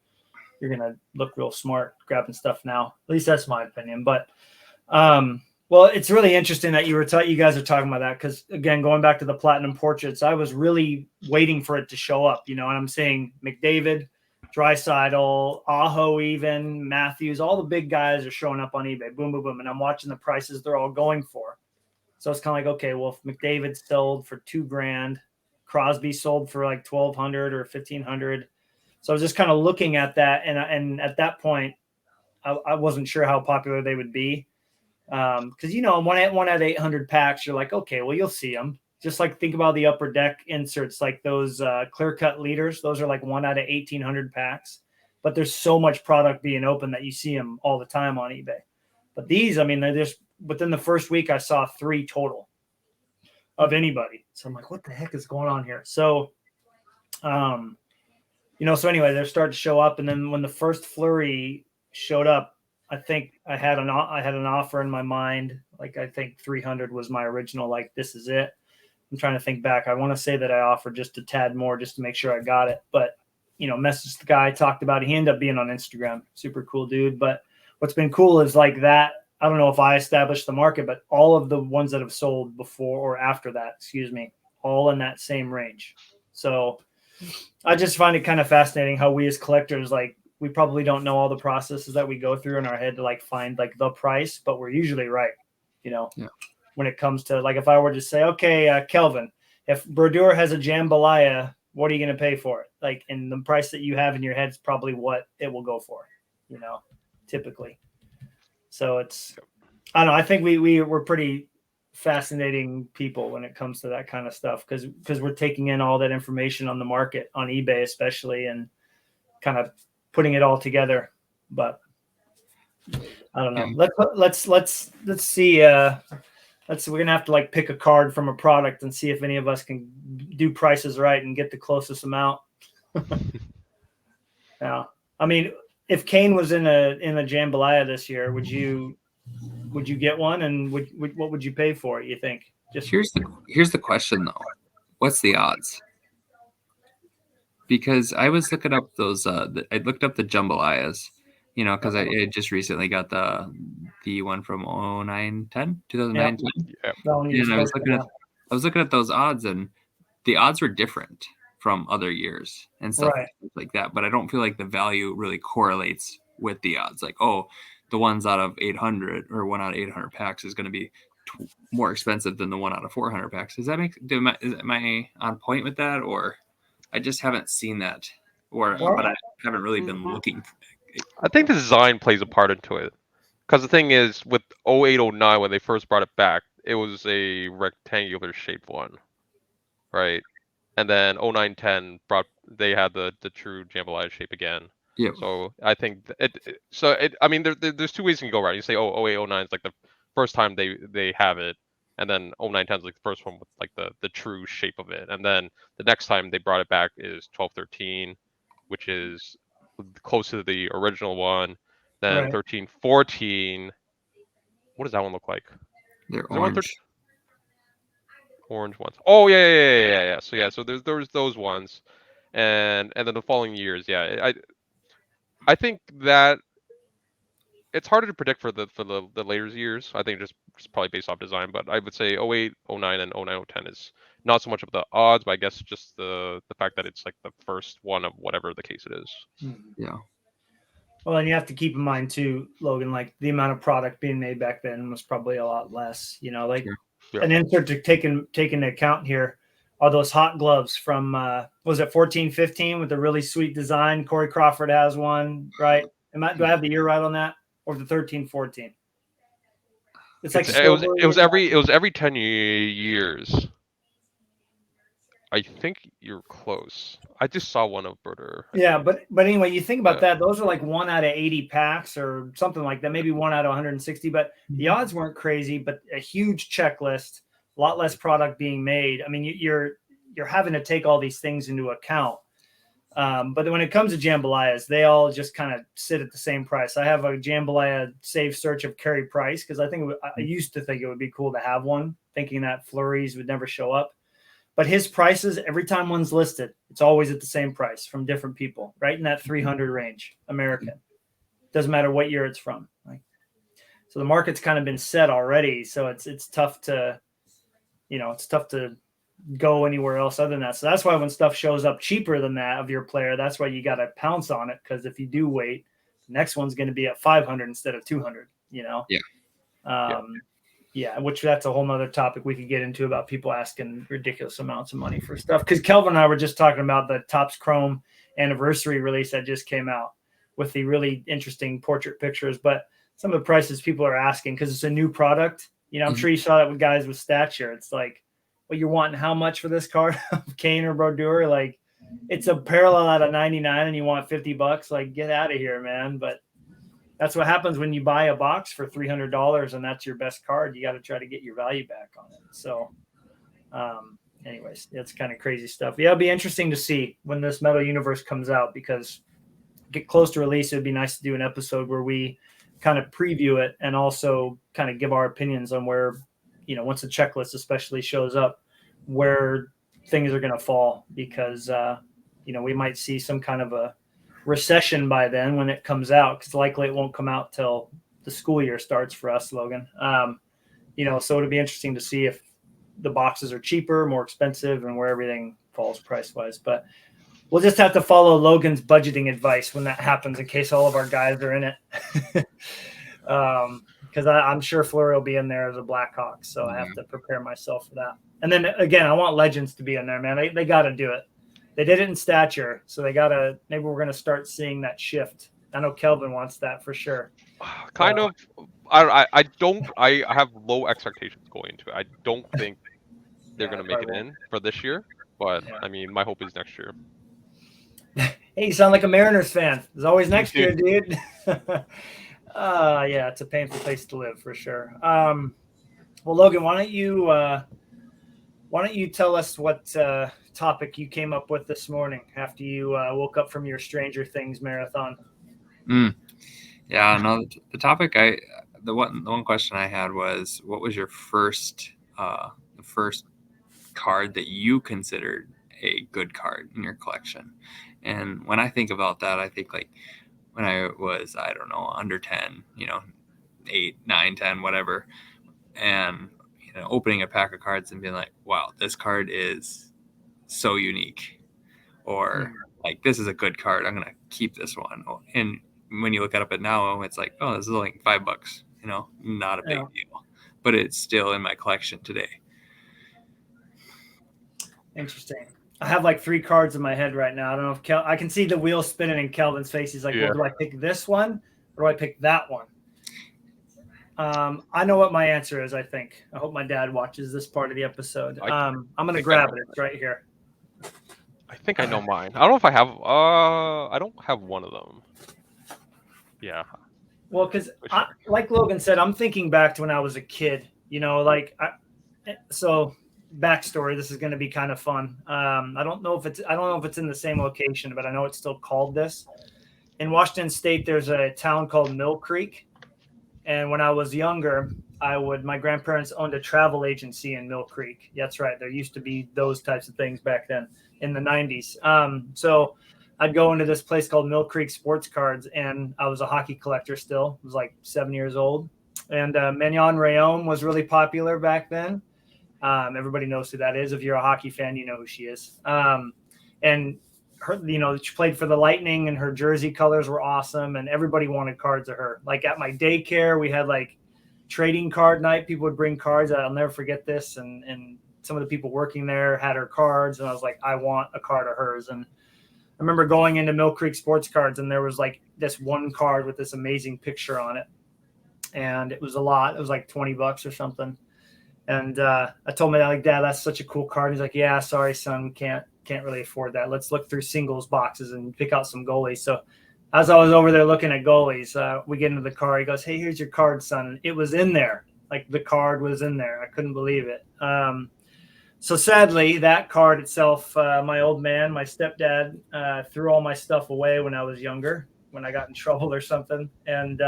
you're gonna look real smart grabbing stuff now. At least that's my opinion. But well, it's really interesting that you guys are talking about that, because again, going back to the platinum portraits, I was really waiting for it to show up. And I'm seeing McDavid, Draisaitl, Aho, even Matthews, all the big guys are showing up on eBay. Boom, boom, boom. And I'm watching the prices they're all going for. So it's kind of like, okay, well, if McDavid sold for $2,000, Crosby sold for like 1,200 or 1,500. So I was just kind of looking at that, and at that point, I wasn't sure how popular they would be, because one out of 800 packs, you're like, okay, well, you'll see them. Just like think about the upper deck inserts, like those clear cut leaders. Those are like 1 out of 1,800 packs. But there's so much product being open that you see them all the time on eBay. But these, I mean, they're just within the first week, I saw 3 total of anybody. So I'm like, what the heck is going on here? So, so anyway, they're starting to show up. And then when the first flurry showed up, I think I had an offer in my mind. Like, I think 300 was my original, like, this is it. I'm trying to think back. I want to say that I offered just a tad more just to make sure I got it. But, messaged the guy, talked about it. He ended up being on Instagram. Super cool dude. But what's been cool is like that. I don't know if I established the market, but all of the ones that have sold before or after that, all in that same range. So I just find it kind of fascinating how we as collectors, like, we probably don't know all the processes that we go through in our head to like find like the price, but we're usually right. Yeah. When it comes to like, if I were to say, okay, Kelvin, if Brodeur has a jambalaya, what are you going to pay for it? Like, and the price that you have in your head is probably what it will go for, typically. So it's, I don't know. I think we're pretty fascinating people when it comes to that kind of stuff because we're taking in all that information on the market, on eBay especially, and kind of putting it all together. But I don't know. Yeah. Let's see. We're gonna have to like pick a card from a product and see if any of us can do prices right and get the closest amount. Yeah, I mean, if Kane was in a jambalaya this year, would you get one, and what would you pay for it? You think? Just Here's the question though. What's the odds? Because I was looking up those. I looked up the jambalayas, because I just recently got the one from 2009, 10. Yeah. And I was looking at those odds, and the odds were different from other years and stuff like that. But I don't feel like the value really correlates with the odds. Like, oh, the ones out of 800 or 1 out of 800 packs is going to be more expensive than the 1 out of 400 packs. Does that am I on point with that, or I just haven't seen that, but I haven't really been looking. I think the design plays a part into it. Because the thing is, with 0809, when they first brought it back, it was a rectangular shaped one, right? And then 0910 they had the true jambalaya shape again. Yeah. So I think I mean, there's two ways you can go, right? You say, oh, 0809 is like the first time they have it, and then 0910 is like the first one with like the true shape of it, and then the next time they brought it back is 1213, which is close to the original one. Then 1314. What does that one look like? They're orange. Orange ones. Oh yeah. So there's those ones, and then the following years, yeah. I think that it's harder to predict for the later years. I think just probably based off design, but I would say 08, 09, and 09, 010 is not so much of the odds, but I guess just the fact that it's like the first one of whatever the case it is. Yeah. Well, and you have to keep in mind too, Logan, like the amount of product being made back then was probably a lot less. An insert to take into account here are those hot gloves from was it 14-15 with a really sweet design. Corey Crawford has one, right? Do I have the year right on that, or the 13-14? It's like it was every 10 years. I think you're close. I just saw one of Birder. Yeah, but anyway, you think about that. Those are like 1 out of 80 packs or something like that. Maybe 1 out of 160. But the odds weren't crazy. But a huge checklist, a lot less product being made. I mean, you're having to take all these things into account. But when it comes to jambalayas, they all just kind of sit at the same price. I have a jambalaya save search of Carey Price because I used to think it would be cool to have one, thinking that flurries would never show up. But his prices, every time one's listed, it's always at the same price from different people, right in that 300 range, American. Doesn't matter what year it's from. So the market's kind of been set already. So it's tough to, go anywhere else other than that. So that's why when stuff shows up cheaper than that of your player, that's why you got to pounce on it. Because if you do wait, the next one's going to be at 500 instead of 200. Yeah, which that's a whole nother topic we could get into about people asking ridiculous amounts of money for stuff. Because Kelvin and I were just talking about the Topps Chrome anniversary release that just came out with the really interesting portrait pictures. But some of the prices people are asking because it's a new product. I'm sure you saw that with guys with stature. It's like, well, you're wanting how much for this card of Kane or Brodeur? Like, it's a parallel out of 99 and you want $50. Like, get out of here, man. But that's what happens when you buy a box for $300 and that's your best card. You got to try to get your value back on it. So, anyways, it's kind of crazy stuff. Yeah, it'll be interesting to see when this Metal Universe comes out because get close to release. It'd be nice to do an episode where we kind of preview it and also kind of give our opinions on where, once the checklist especially shows up, where things are going to fall because, we might see some kind of a recession by then when it comes out because likely it won't come out till the school year starts for us, Logan. So it'll be interesting to see if the boxes are cheaper, more expensive, and where everything falls price wise. But We'll just have to follow Logan's budgeting advice when that happens, in case all of our guys are in it. Because I'm sure Fleury will be in there as a Blackhawk, so I have to prepare myself for that. And then again, I want Legends to be in there, man. They got to do it. They did it in stature, so they got to. Maybe we're going to start seeing that shift. I know Kelvin wants that for sure. Kind of. I don't. I have low expectations going into it. I don't think they're gonna make it in for this year, but I mean, my hope is next year. Hey, you sound like a Mariners fan. There's always next year, dude. Yeah, it's a painful place to live for sure. Well, Logan, why don't you tell us what topic you came up with this morning after you woke up from your Stranger Things marathon? Yeah, no, the topic the one question I had was, what was your first card that you considered a good card in your collection? And when I think about that, I think like when I was, I don't know, under 10, 8, 9, 10, whatever, and opening a pack of cards and being like, wow, this card is so unique, or like, this is a good card, I'm gonna keep this one. And when you look it up at now, it's like, oh, this is like $5, not a big deal, but it's still in my collection today. Interesting. I have like 3 cards in my head right now. I don't know if I can see the wheel spinning in Kelvin's face. He's like, well, do I pick this one or do I pick that one? I know what my answer is, I think. I hope my dad watches this part of the episode. I'm going to grab it. It's right here. I think I know mine. I don't know if I have. I don't have one of them. Yeah. Well, because like Logan said, I'm thinking back to when I was a kid. So backstory. This is going to be kind of fun. I don't know if it's in the same location, but I know it's still called this. In Washington State, there's a town called Mill Creek, and when I was younger, my grandparents owned a travel agency in Mill Creek. That's right. There used to be those types of things back then in the 90s. So I'd go into this place called Mill Creek Sports Cards, and I was a hockey collector still. I was like 7 years old. And Mignon Rayom was really popular back then. Everybody knows who that is. If you're a hockey fan, you know who she is. And her, she played for the Lightning, and her jersey colors were awesome, and everybody wanted cards of her. Like at my daycare, we had like trading card night. People would bring cards. I'll never forget this. And some of the people working there had her cards, and I was like, I want a card of hers. And I remember going into Mill Creek Sports Cards, and there was like this one card with this amazing picture on it, and it was a lot. It was like $20 or something. And I told my dad, like, Dad, that's such a cool card. He's like, yeah, sorry, son, we can't really afford that. Let's look through singles boxes and pick out some goalies. So as I was over there looking at goalies, we get into the car. He goes, hey, here's your card, son. And it was in there. Like the card was in there. I couldn't believe it. So sadly, that card itself, my old man, my stepdad, threw all my stuff away when I was younger, when I got in trouble or something. And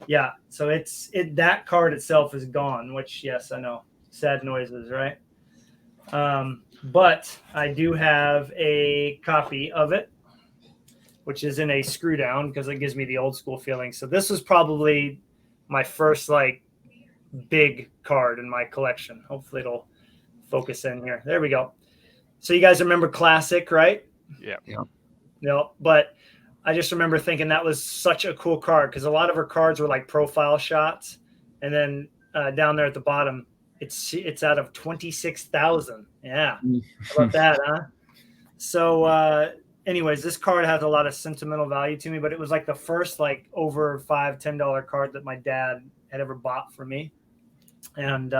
yeah, so that card itself is gone, which, yes, I know, sad noises, right? But I do have a copy of it, which is in a screw down because it gives me the old school feeling. So this was probably my first like big card in my collection. Hopefully it'll focus in here. There we go. So you guys remember Classic, right? Yeah. No, but I just remember thinking that was such a cool card because a lot of her cards were like profile shots, and then down there at the bottom, it's out of 26,000. Yeah, how about that, huh? So, anyways, this card has a lot of sentimental value to me, but it was like the first like over $5-10 card that my dad had ever bought for me, and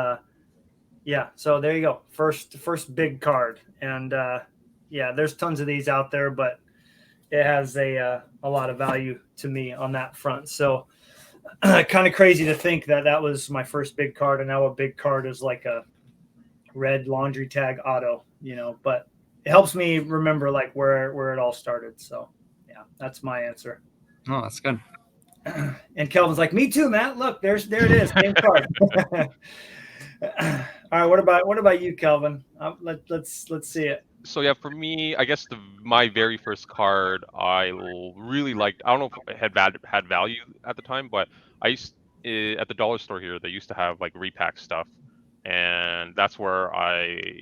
yeah, so there you go, first big card, and yeah, there's tons of these out there, but it has a lot of value to me on that front. So kind of crazy to think that was my first big card, and now a big card is like a red laundry tag auto, but it helps me remember like where it all started. So yeah, that's my answer. Oh, that's good. And Kelvin's like, me too, Matt. Look, there it is, same card. All right, what about you, Kelvin? Let's see it. So yeah, for me, I guess my very first card I really liked. I don't know if it had value at the time, but I used at the dollar store here. They used to have like repack stuff, and that's where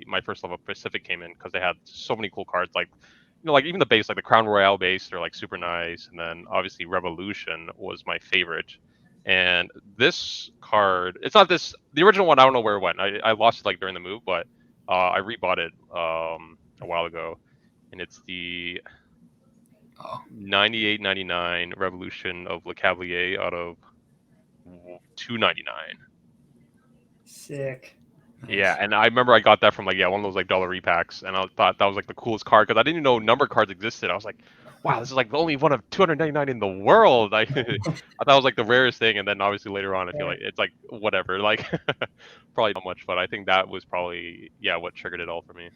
my first love of Pacific came in because they had so many cool cards. Like like even the base, like the Crown Royale base, they're like super nice, and then obviously Revolution was my favorite. And this card, it's not this the original one. I don't know where it went. I lost it like during the move, but I rebought it a while ago, and it's the Oh, 98.99 Revolution of Le Cavalier out of 299. Sick. Yeah, nice. and I remember I got that from like one of those like dollar repacks, and I thought that was like the coolest card because I didn't even know number cards existed. I was like, wow, this is like the only one of 299 in the world. I thought it was like the rarest thing, and then obviously later on I feel Yeah. like it's like whatever, like probably not much, but I think that was probably what triggered it all for me.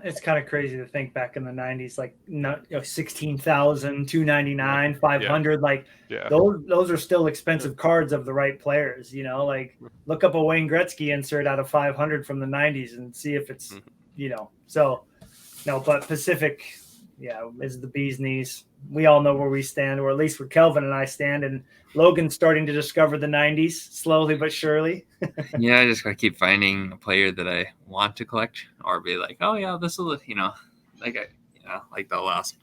It's kind of crazy to think back in the 90s, like 16,000, 299, Yeah, 500, like yeah, those are still expensive cards of the right players, like look up a Wayne Gretzky insert out of 500 from the 90s and see if it's, so no, but Pacific, is the bee's knees. We all know where we stand, or at least where Kelvin and I stand, and Logan's starting to discover the 90s slowly but surely. Yeah, I just gotta keep finding a player that I want to collect, or be like, oh yeah, this will, like like I think the last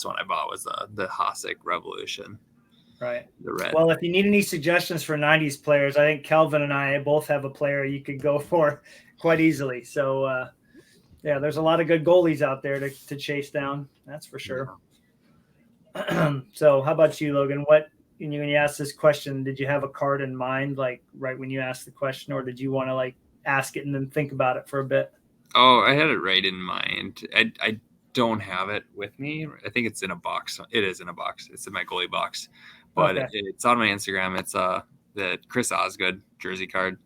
one I bought was the Hasek Revolution, Right. the red. Well, if you need any suggestions for 90s players, I think Kelvin and I both have a player you could go for quite easily. So, there's a lot of good goalies out there to chase down. That's for sure. So how about you, Logan? When you asked this question, did you have a card in mind, like right when you asked the question, or did you want to like ask it and then think about it for a bit? Oh, I had it right in mind. I don't have it with me. I think it's in a box. It is in a box. It's in my goalie box, but Okay. it's on my Instagram. It's the Chris Osgood jersey card.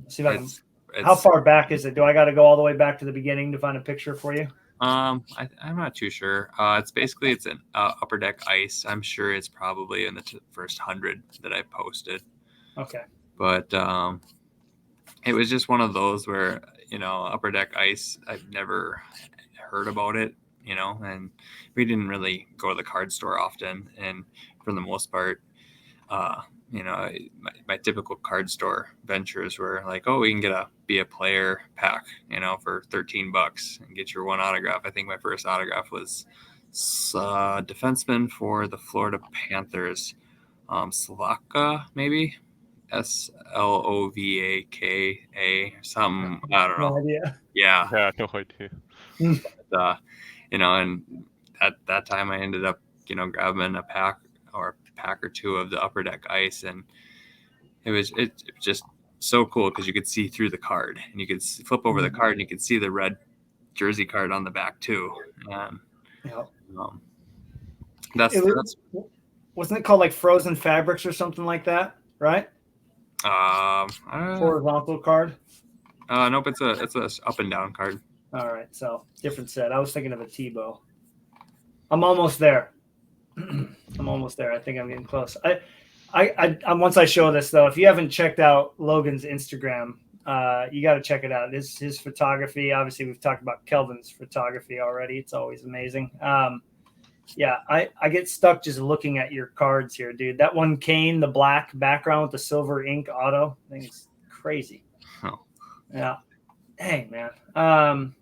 See if I can. It's How far back is it? Do I got to go all the way back to the beginning to find a picture for you? I'm not too sure. It's an Upper Deck Ice. I'm sure it's probably in the first 100 that I posted. Okay. But it was just one of those where Upper Deck Ice. I've never heard about it, and we didn't really go to the card store often. And for the most part, my typical card store ventures were like, oh, we can get be a player pack, for $13 and get your one autograph. I think my first autograph was defenseman for the Florida Panthers, Slovaka, maybe Slovaka, something. I don't know. No idea. Yeah, yeah, no idea. but, and at that time I ended up, grabbing a pack or two of the Upper Deck Ice, and it was just so cool because you could see through the card, and you could flip over the card and you could see the red jersey card on the back too. And that's wasn't it called like Frozen Fabrics or something like that, right? Horizontal card. Nope, it's a up and down card. All right, so different set. I was thinking of a Tebow. I'm almost there. I'm almost there. I think I'm getting close. I once I show this though, if you haven't checked out Logan's Instagram, you got to check it out. His photography. Obviously, we've talked about Kelvin's photography already. It's always amazing. I get stuck just looking at your cards here, dude. That one Kane, the black background with the silver ink auto, I think it's crazy. Oh. Yeah. Dang, man.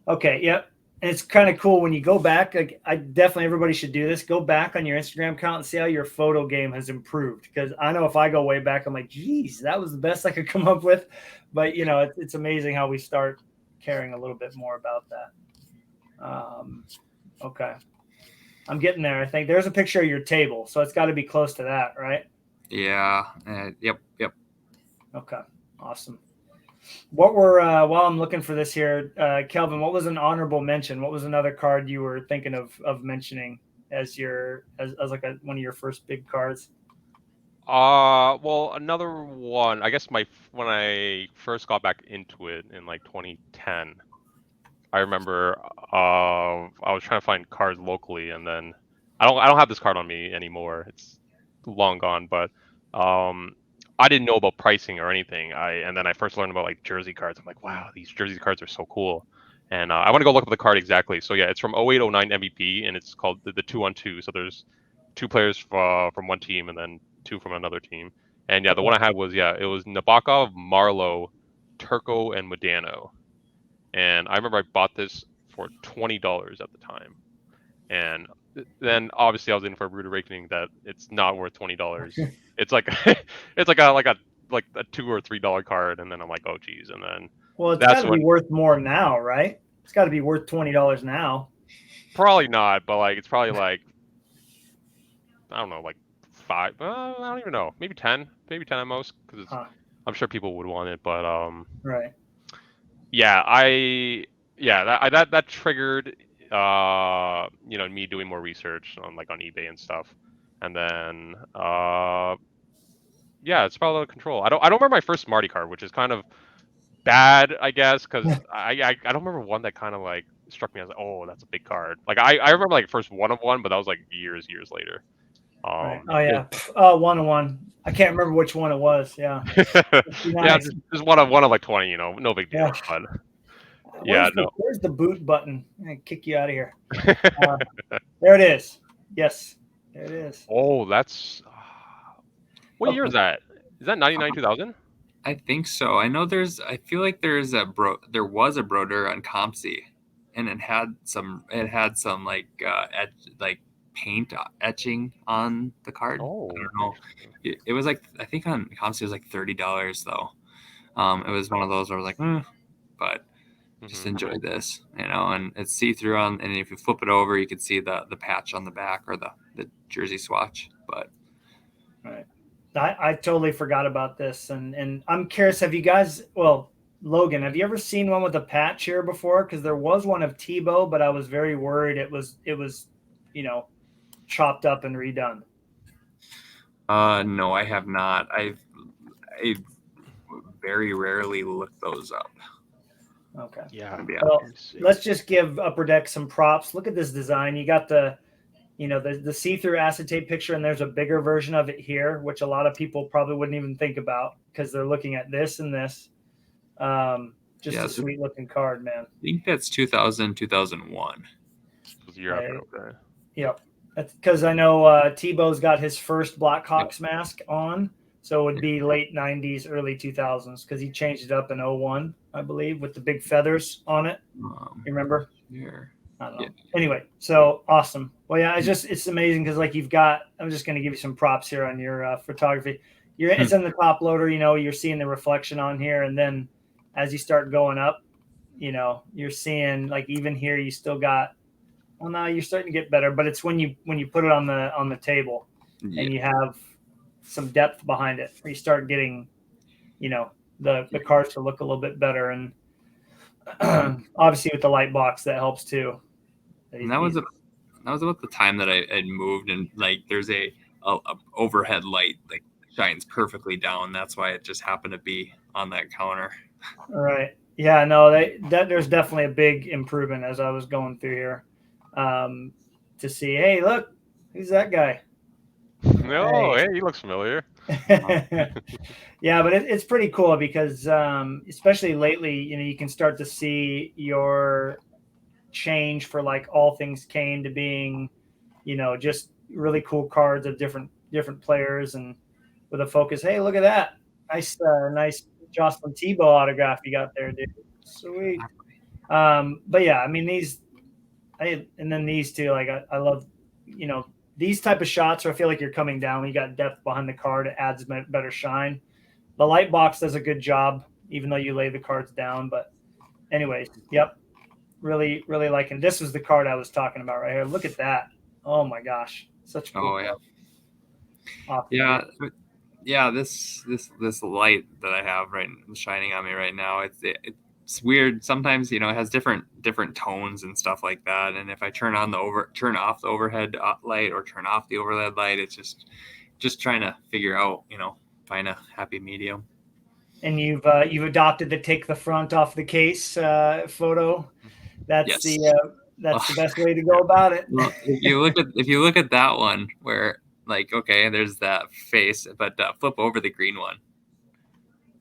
Okay. Yep. And it's kind of cool when you go back. Like, everybody should do this. Go back on your Instagram account and see how your photo game has improved. Because I know if I go way back, I'm like, geez, that was the best I could come up with. But it's amazing how we start caring a little bit more about that. Okay, I'm getting there. I think there's a picture of your table, so it's got to be close to that, right? Yeah. Yep. Okay. Awesome. What were while I'm looking for this here, Kelvin? What was an honorable mention? What was another card you were thinking of mentioning as like one of your first big cards? Well, another one. I guess when I first got back into it in like 2010, I remember I was trying to find cards locally, and then I don't have this card on me anymore. It's long gone, but I didn't know about pricing or anything. And then I first learned about like jersey cards. I'm like, wow, these jersey cards are so cool. And I want to go look up the card exactly. So yeah, it's from 08-09 MVP, and it's called the 2-on-2. So there's two players from one team and then two from another team. And yeah, the one I had was it was Nabokov, Marlowe, Turco, and Modano. And I remember I bought this for $20 at the time. And then obviously I was in for a rude awakening that it's not worth $20. It's like it's like a $2 or $3 card, and then I'm like, oh geez, and then Well, it's got that's to be when worth more now, right? It's got to be worth $20 now. probably not, but like it's probably like I don't know, like 5. I don't even know, maybe 10 at most, because Huh. I'm sure people would want it, but Right. yeah, that triggered me doing more research on eBay and stuff, and then yeah, it's probably out of control. I don't remember my first Smarty card, which is kind of bad, I guess, because I don't remember one that kind of like struck me as like, oh, that's a big card. Like I remember like first one of one, but that was like years later. Right. Oh yeah. Oh, 1-1. I can't remember which one it was. Yeah. Yeah, Nice. just one of like 20, no big deal. Yeah. But yeah, no. Where's the boot button? I kick you out of here. There it is. Yes, there it is. Oh, that's what year is that? Is that 99 2000? I think so. I know I feel like there was a Broder on Compsy, and it had some like like paint etching on the card. Oh, I don't know. It was like, I think on Compsy it was like $30 though. It was one of those where I was like, but just enjoy this, and it's see-through and if you flip it over, you can see the patch on the back, or the jersey swatch. But right. I totally forgot about this, and I'm curious. Have you guys? Well, Logan, have you ever seen one with a patch here before? Because there was one of Tebow, but I was very worried it was chopped up and redone. no, I have not. I very rarely look those up. Okay. Yeah. Well, let's just give Upper Deck some props. Look at this design. You got the see-through acetate picture, and there's a bigger version of it here, which a lot of people probably wouldn't even think about because they're looking at this and this. Just a sweet looking card, man. I think that's 2000, 2001. Okay. Yep. That's because I know Tebow's got his first Blackhawks mask on, so it would be late 90s, early 2000s, because he changed it up in 01, I believe, with the big feathers on it. You remember? Yeah. I don't know. Anyway, so awesome. Well, yeah, it's amazing because like I'm just going to give you some props here on your photography. It's in the top loader, you're seeing the reflection on here. And then as you start going up, you're seeing like even here, you still got, well, now you're starting to get better, but it's when you put it on the table and you have some depth behind it, where you start getting, the cards to look a little bit better. And obviously with the light box, that helps too. And that was about the time that I had moved, and like there's a overhead light like shines perfectly down. That's why it just happened to be on that counter. All right. Yeah, no, there's definitely a big improvement as I was going through here, to see, hey, look, who's that guy? No, hey, he looks familiar. Yeah, but it's pretty cool because especially lately, you can start to see your change for like All Things Kane to being, just really cool cards of different players, and with a focus. Hey, look at that. Nice Jocelyn Tebow autograph you got there, dude. Sweet. But yeah, I mean, and then these two, like I love, these type of shots where I feel like you're coming down, you got depth behind the card, it adds better shine. The light box does a good job, even though you lay the cards down. But anyways, yep. Really, really liking. This was the card I was talking about right here. Look at that. Oh my gosh. Such a cool card. Awesome. Yeah. This light that I have shining on me right now, it's weird. Sometimes, it has different tones and stuff like that. And if I turn off the overhead light or turn off the overhead light, it's just trying to figure out, find a happy medium. And you've adopted the take the front off the case photo. That's the best way to go about it. Well, if you look at that one where like, okay, there's that face, but flip over the green one.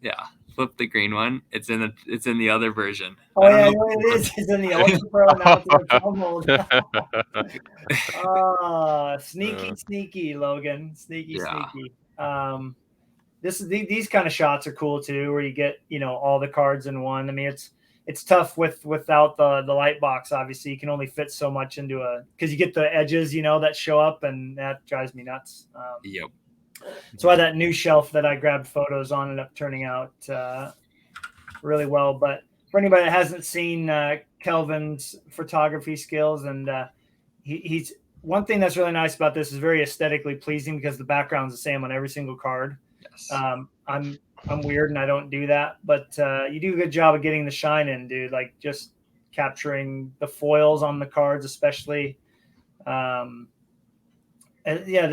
Yeah, flip the green one. It's in the other version. Oh yeah, it is. It's in the Ultra Pro now. Sneaky, Logan. Sneaky. These kind of shots are cool too, where you get all the cards in one. I mean, it's tough without the light box. Obviously, you can only fit so much into because you get the edges, that show up, and that drives me nuts. Yep. So why that new shelf that I grabbed photos on ended up turning out really well. But for anybody that hasn't seen Kelvin's photography skills, and he's one thing that's really nice about this is very aesthetically pleasing because the background's the same on every single card. Yes. I'm weird and I don't do that, but you do a good job of getting the shine in, dude. Like just capturing the foils on the cards, especially. And yeah,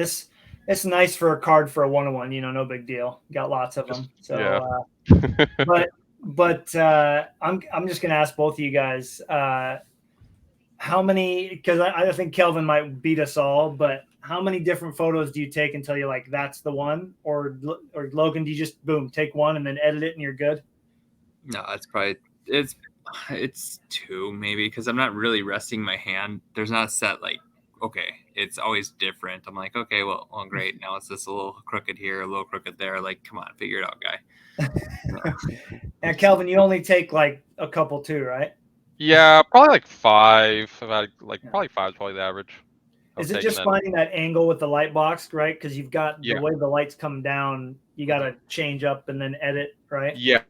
it's nice for a card for a 1-1. No big deal. Got lots of them. So, yeah. but I'm just gonna ask both of you guys how many, because I think Kelvin might beat us all, but how many different photos do you take until you're like, that's the one? Or Logan, do you just boom, take one and then edit it and you're good? No, it's 2 maybe, because I'm not really resting my hand. There's not a set like, okay, it's always different. I'm like, okay, well, great. Now it's just a little crooked here, a little crooked there. Like, come on, figure it out, guy. And Kelvin, you only take like a couple too, right? Yeah, probably like 5. Probably 5 is probably the average. Is it just finding that angle with the light box, right? Because you've got the way the lights come down, you got to change up and then edit, right? Yeah.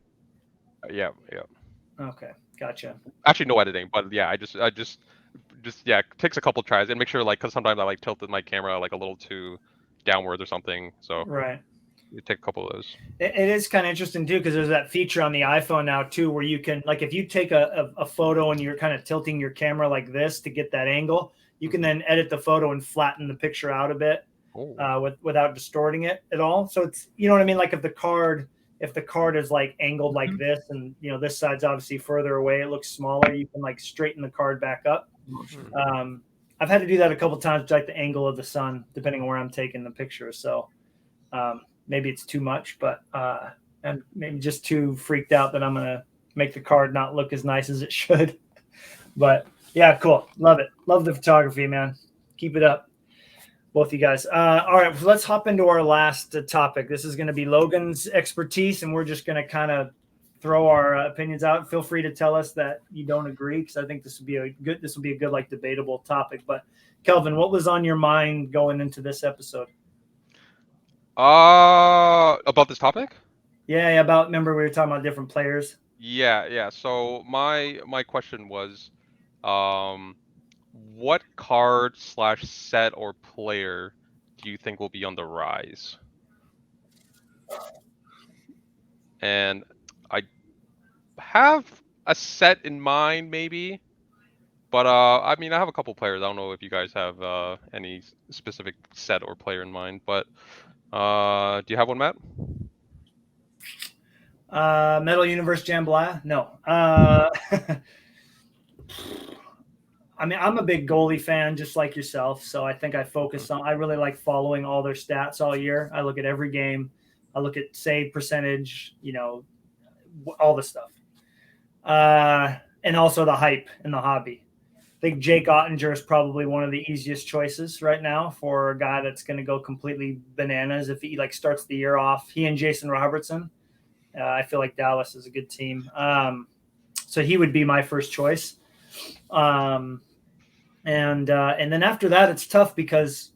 Okay, gotcha. Actually, no editing, but yeah, I just it takes a couple tries and make sure because sometimes I tilted my camera like a little too downwards or something. So right. You take a couple of those. It is kind of interesting too, because there's that feature on the iPhone now too, where you can if you take a photo and you're kind of tilting your camera like this to get that angle, you can then edit the photo and flatten the picture out a bit without distorting it at all. So it's, you know what I mean? Like if the card is like angled like this, and this side's obviously further away, it looks smaller, you can straighten the card back up. I've had to do that a couple times, like the angle of the sun, depending on where I'm taking the picture. So maybe it's too much, but I'm maybe just too freaked out that I'm going to make the card not look as nice as it should. But yeah, cool. Love it. Love the photography, man. Keep it up, both you guys. All right, so let's hop into our last topic. This is going to be Logan's expertise, and we're just going to kind of throw our opinions out. Feel free to tell us that you don't agree, because I think this will be a good debatable topic. But Kelvin, what was on your mind going into this episode? About this topic? Yeah, remember we were talking about different players? Yeah. So my question was, what card / set or player do you think will be on the rise? And I have a set in mind, maybe, but I have a couple players. I don't know if you guys have any specific set or player in mind, but do you have one, Matt? Metal Universe Jambalaya? No. I'm a big goalie fan, just like yourself. So I think I really like following all their stats all year. I look at every game. I look at save percentage, all the stuff. And also the hype in the hobby. I think Jake Ottinger is probably one of the easiest choices right now for a guy that's going to go completely bananas if he starts the year off. He and Jason Robertson. I feel like Dallas is a good team. So he would be my first choice. And then after that, it's tough because,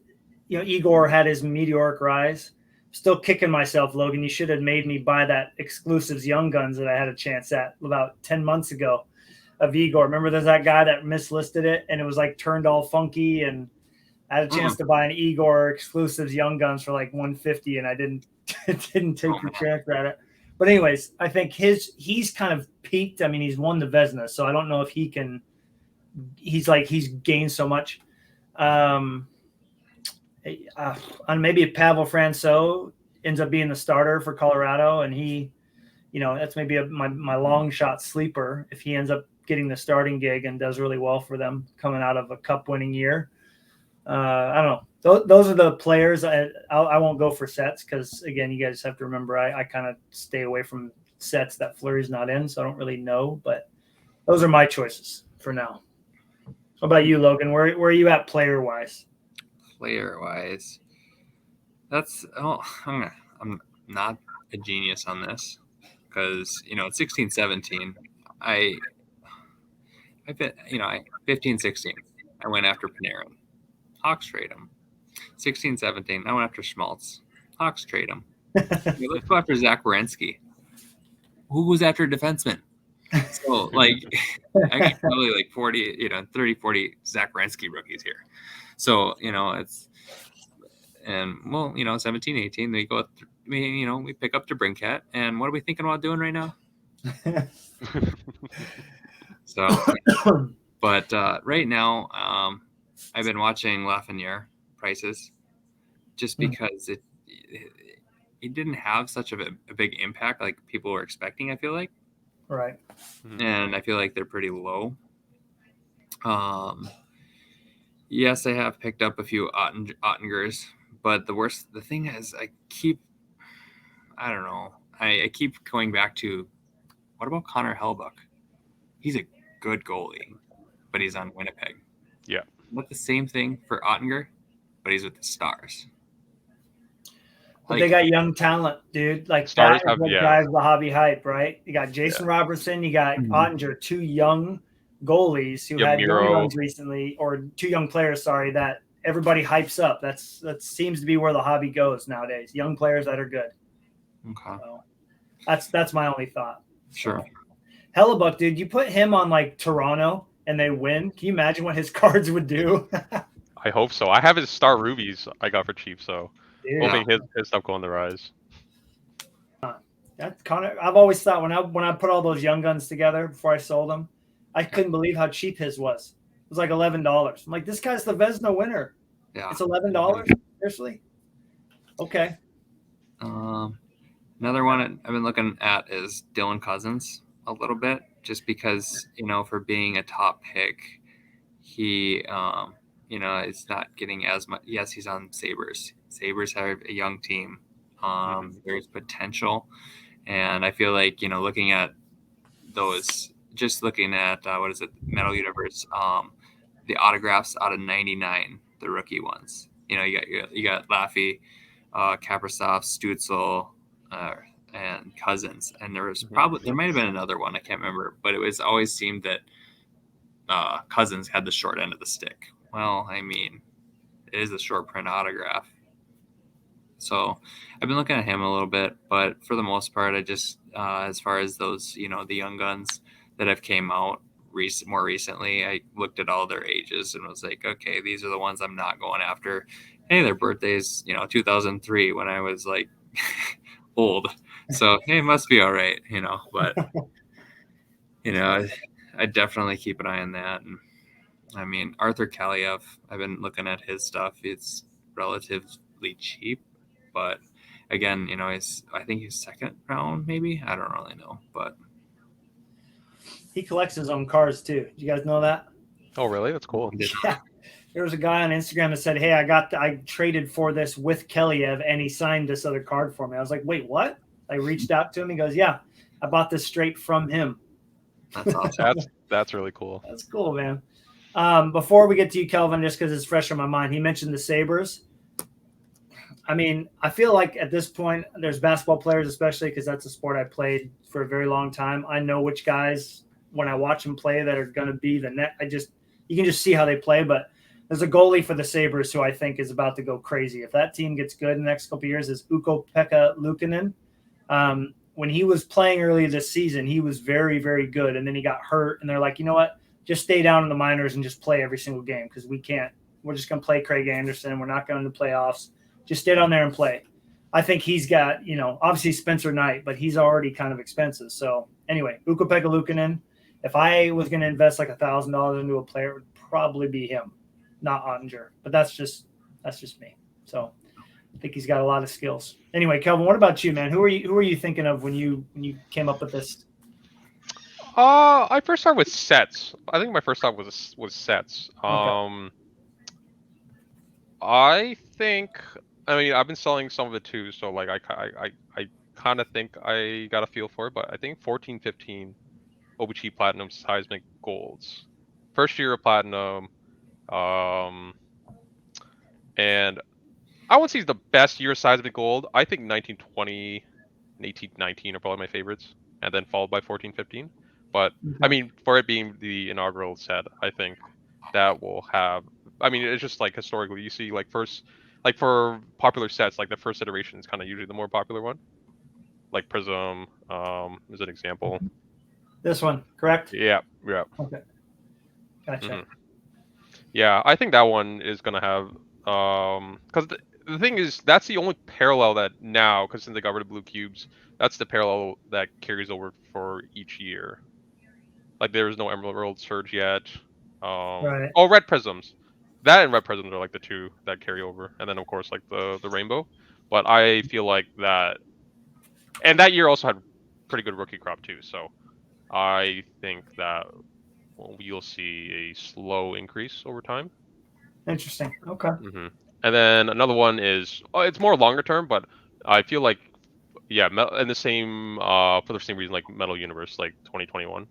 Igor had his meteoric rise. Still kicking myself, Logan. You should have made me buy that exclusives Young Guns that I had a chance at about 10 months ago of Igor. Remember there's that guy that mislisted it and it was turned all funky, and I had a chance to buy an Igor exclusives Young Guns for $150, and I didn't take the chance at it. But anyways, I think he's kind of peaked. He's won the Vezina, so I don't know if he can. He's gained so much. And maybe if Pavel Francouz ends up being the starter for Colorado, and he, that's maybe my long shot sleeper if he ends up getting the starting gig and does really well for them coming out of a cup winning year. I don't know. Those are the players. I won't go for sets because, again, you guys have to remember I kind of stay away from sets that Fleury's not in, so I don't really know. But those are my choices for now. What about you, Logan? Where are you at player-wise? Player-wise, I'm not a genius on this because, at 16-17, I bet, 15, 16, I went after Panarin. Hawks trade him. 16, 17, I went after Schmaltz. Hawks trade him. Let's go after Zach Werenski. Who was after defenseman? So, like, I got probably like 40, 30, 40 Zach Werenski rookies here. So, it's, and well, 17, 18, we go, we pick up DeBrincat. And what are we thinking about doing right now? So, but right now, I've been watching Lafreniere prices just because it didn't have such a big impact like people were expecting, I feel like. Right. And I feel like they're pretty low. Yes, I have picked up a few Ottingers, but the thing is, I don't know. I keep going back to, what about Connor Hellebuyck? He's a good goalie, but he's on Winnipeg. Yeah. But the same thing for Ottinger, but he's with the Stars. But they got young talent, dude. Like Stars that is what drives the hobby hype, right? You got Jason Robertson, you got Ottinger, two young goalies who had young runs recently, or two young players, sorry, that everybody hypes up. That seems to be where the hobby goes nowadays. Young players that are good. Okay. So that's my only thought. Sure. So, Hellebuyck, dude, you put him on like Toronto and they win. Can you imagine what his cards would do? I hope so. I have his Star Rubies I got for cheap, so hoping his stuff go on the rise. That's Connor. I've always thought when I put all those young guns together before I sold them, I couldn't believe how cheap his was. It was like $11. I'm like, this guy's the Vezina winner. Yeah. It's $11. Seriously? Okay. Another one I've been looking at is Dylan Cousins a little bit, just because, for being a top pick, he, is not getting as much. Yes, he's on Sabres. Sabres have a young team. There's potential. And I feel like, looking at those, just looking at, Metal Universe, the autographs out of 99, the rookie ones. You got Laffy, Kaprizov, Stützle, and Cousins, and there might have been another one, I can't remember, but it always seemed that Cousins had the short end of the stick. Well, I mean, it is a short print autograph, so I've been looking at him a little bit, but for the most part, I just as far as those, the young guns that have came out more recently, I looked at all their ages and was like, okay, these are the ones I'm not going after. Hey, their birthdays, 2003 when I was like old. So, hey, it must be all right, but, I definitely keep an eye on that. And I mean, Arthur Kaliev, I've been looking at his stuff. It's relatively cheap, but again, I think he's second round, maybe. I don't really know, but he collects his own cards too. Do you guys know that? Oh, really? That's cool. Yeah. There was a guy on Instagram that said, hey, I traded for this with Keliev and he signed this other card for me. I was like, wait, what? I reached out to him. He goes, yeah, I bought this straight from him. That's awesome. That's really cool. That's cool, man. Before we get to you, Kelvin, just because it's fresh in my mind, he mentioned the Sabres. I mean, I feel like at this point, there's basketball players, especially because that's a sport I played for a very long time. I know which guys, when I watch them play, that are going to be the net. You can just see how they play, but there's a goalie for the Sabres who I think is about to go crazy. If that team gets good in the next couple of years, is Ukko-Pekka Luukkonen. When he was playing early this season, he was very, very good. And then he got hurt. And they're like, you know what? Just stay down in the minors and just play every single game because we can't. We're just going to play Craig Anderson. We're not going to the playoffs. Just stay down there and play. I think he's got, obviously Spencer Knight, but he's already kind of expensive. So anyway, Ukko-Pekka Luukkonen. If I was going to invest like $1,000 into a player, it would probably be him, not Ottinger. But that's just me. So I think he's got a lot of skills. Anyway, Kelvin, what about you, man? Who are you thinking of when you came up with this? I first started with sets. I think my first thought was sets. Okay. I mean, I've been selling some of it too, so like I kind of think I got a feel for it, but I think 14, 15 OBG Platinum Seismic Golds. First year of Platinum. And I wouldn't say it's the best year of Seismic Gold. I think 1920 and 1819 are probably my favorites, and then followed by 14, 15. But I Okay. mean, for it being the inaugural set, I think that will have. I mean, it's just like historically, you see like like for popular sets, like the first iteration is kind of usually the more popular one. Like Prism, is an example. This one, correct? Yeah, yeah. Okay. Gotcha. Mhm. Yeah, I think that one is gonna have because the thing is that's the only parallel that now, because since they got rid of blue cubes, that's the parallel that carries over for each year. Like there is no Emerald Surge yet. Right. Oh, Red Prisms. That and Red Prisms are like the two that carry over, and then of course like the Rainbow. But I feel like that, and that year also had pretty good rookie crop too. So I think that you'll see a slow increase over time. Interesting. Okay. hmm And then another one is it's more longer term, but I feel like yeah, in the same for the same reason like Metal Universe like 2021.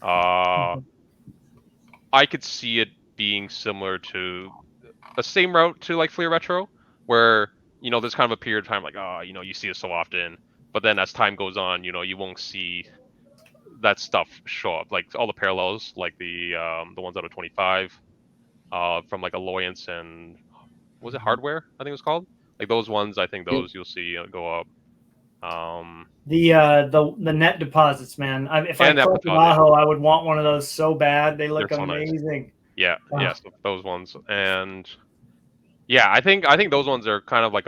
Uh, I could see it being similar to the same route to like Fleer Retro, where there's kind of a period of time like you see it so often, but then as time goes on, you won't see that stuff show up like all the parallels like the ones out of 25 from like Alloyance and was it Hardware? I think it was called. Like those ones, I think those you'll see go up. The net deposits, man. If I And that collected deposit, Aho, I would want one of those so bad. They they're look so nice. amazing. Yeah, Wow. yeah, so those ones, and yeah, I think those ones are kind of like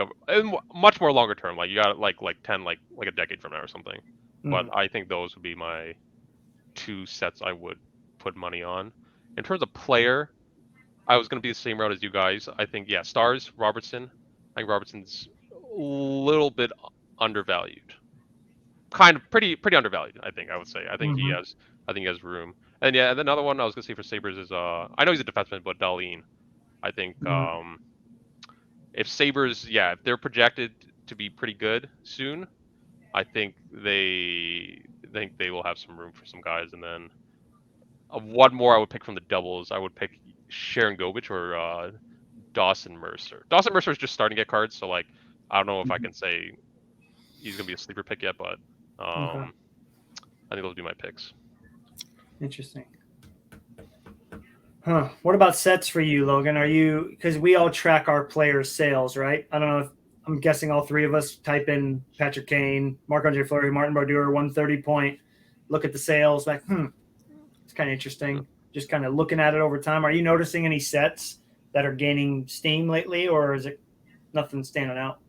much more longer term. Like you got like 10 like a decade from now or something. But I think those would be my two sets I would put money on. In terms of player, I was going to be the same route as you guys. I think yeah, Stars Robertson. I think Robertson's a little bit undervalued. Kind of pretty undervalued. I think I would say. I think he has room. And yeah, and then another one I was gonna say for Sabres is I know he's a defenseman, but Darlene. I think if Sabres, yeah, if they're projected to be pretty good soon, I think they will have some room for some guys. And then one more I would pick from the doubles. I would pick Sharon Govich or Dawson Mercer. Dawson Mercer is just starting to get cards, so like I don't know if I can say he's gonna be a sleeper pick yet, but I think those would be my picks. Interesting. Huh. What about sets for you, Logan? Are you, because we all track our players' sales, right? I don't know if I'm guessing all three of us type in Patrick Kane, Marc-Andre Fleury, Martin Brodeur, 130 point, look at the sales, like, it's kind of interesting. Just kind of looking at it over time. Are you noticing any sets that are gaining steam lately, or is it nothing standing out?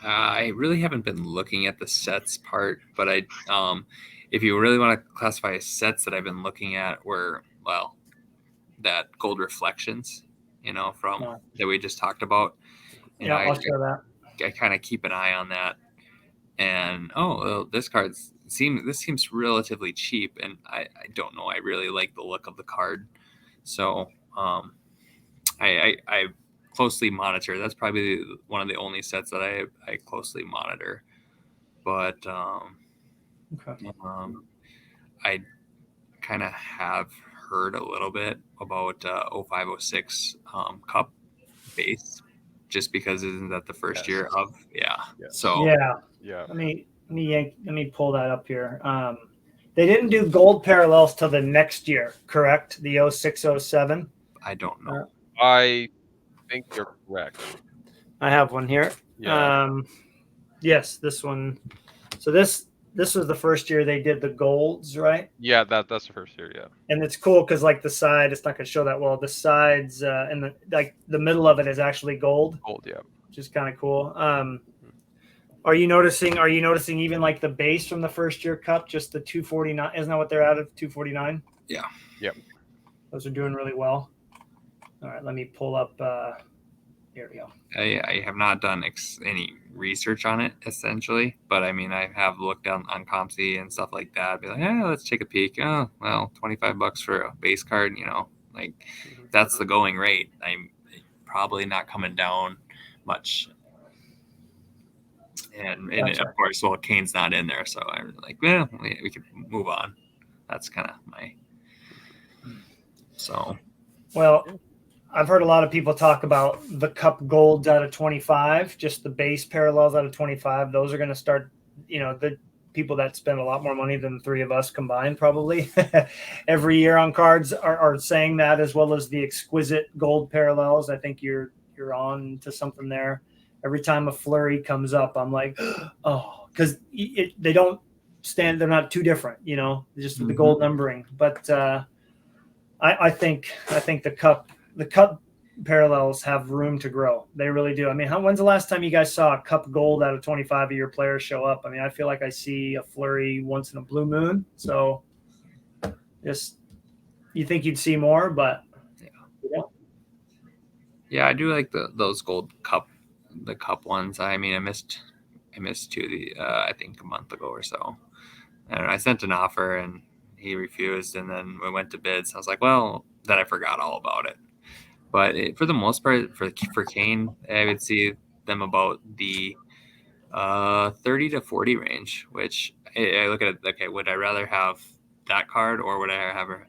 I really haven't been looking at the sets part, but if you really want to classify sets that I've been looking at were, well, that gold reflections, from that we just talked about. And yeah, I'll show that. I kind of keep an eye on that. And this seems relatively cheap, and I don't know. I really like the look of the card, so I closely monitor. That's probably one of the only sets that I closely monitor. But I kind of have heard a little bit about 0506 Cup base, just because isn't that the first year of So yeah. Let me pull that up here. They didn't do gold parallels till the next year, correct? The 0607. I don't know. I think you're correct. I have one here. Yeah. Yes, this one. So this was the first year they did the golds, right? Yeah, that's the first year, yeah. And it's cool because like the side, it's not going to show that well. The sides and the middle of it is actually gold. Gold, yeah. Which is kind of cool. Are you noticing even like the base from the first year cup, just the 249? Isn't that what they're out of, 249? Yeah. Yep. Those are doing really well. All right, let me pull up. Here we go. I have not done any research on it essentially, but I mean I have looked on ComC and stuff like that. Be like, let's take a peek. Oh, well, $25 for a base card. That's the going rate. I'm probably not coming down much. And Gotcha. of course, well, Kane's not in there, so I'm like, well, we could move on. That's kind of my. So. Well, I've heard a lot of people talk about the cup golds out of 25, just the base parallels out of 25. Those are going to start, the people that spend a lot more money than the three of us combined probably every year on cards are saying that, as well as the exquisite gold parallels. I think you're on to something there. Every time a flurry comes up, I'm like, oh, because they don't stand. They're not too different, just with the gold numbering. But I think the cup parallels have room to grow. They really do. I mean, when's the last time you guys saw a cup gold out of 25 of your players show up? I mean, I feel like I see a flurry once in a blue moon. So just, you think you'd see more, but yeah, I do like those gold the cup ones. I mean, I missed two I think a month ago or so. And I sent an offer and he refused, and then we went to bids. I was like, well, then I forgot all about it. But for the most part, for Kane, I would see them about the 30 to 40 range, which I look at it, okay, would I rather have that card, or would I have a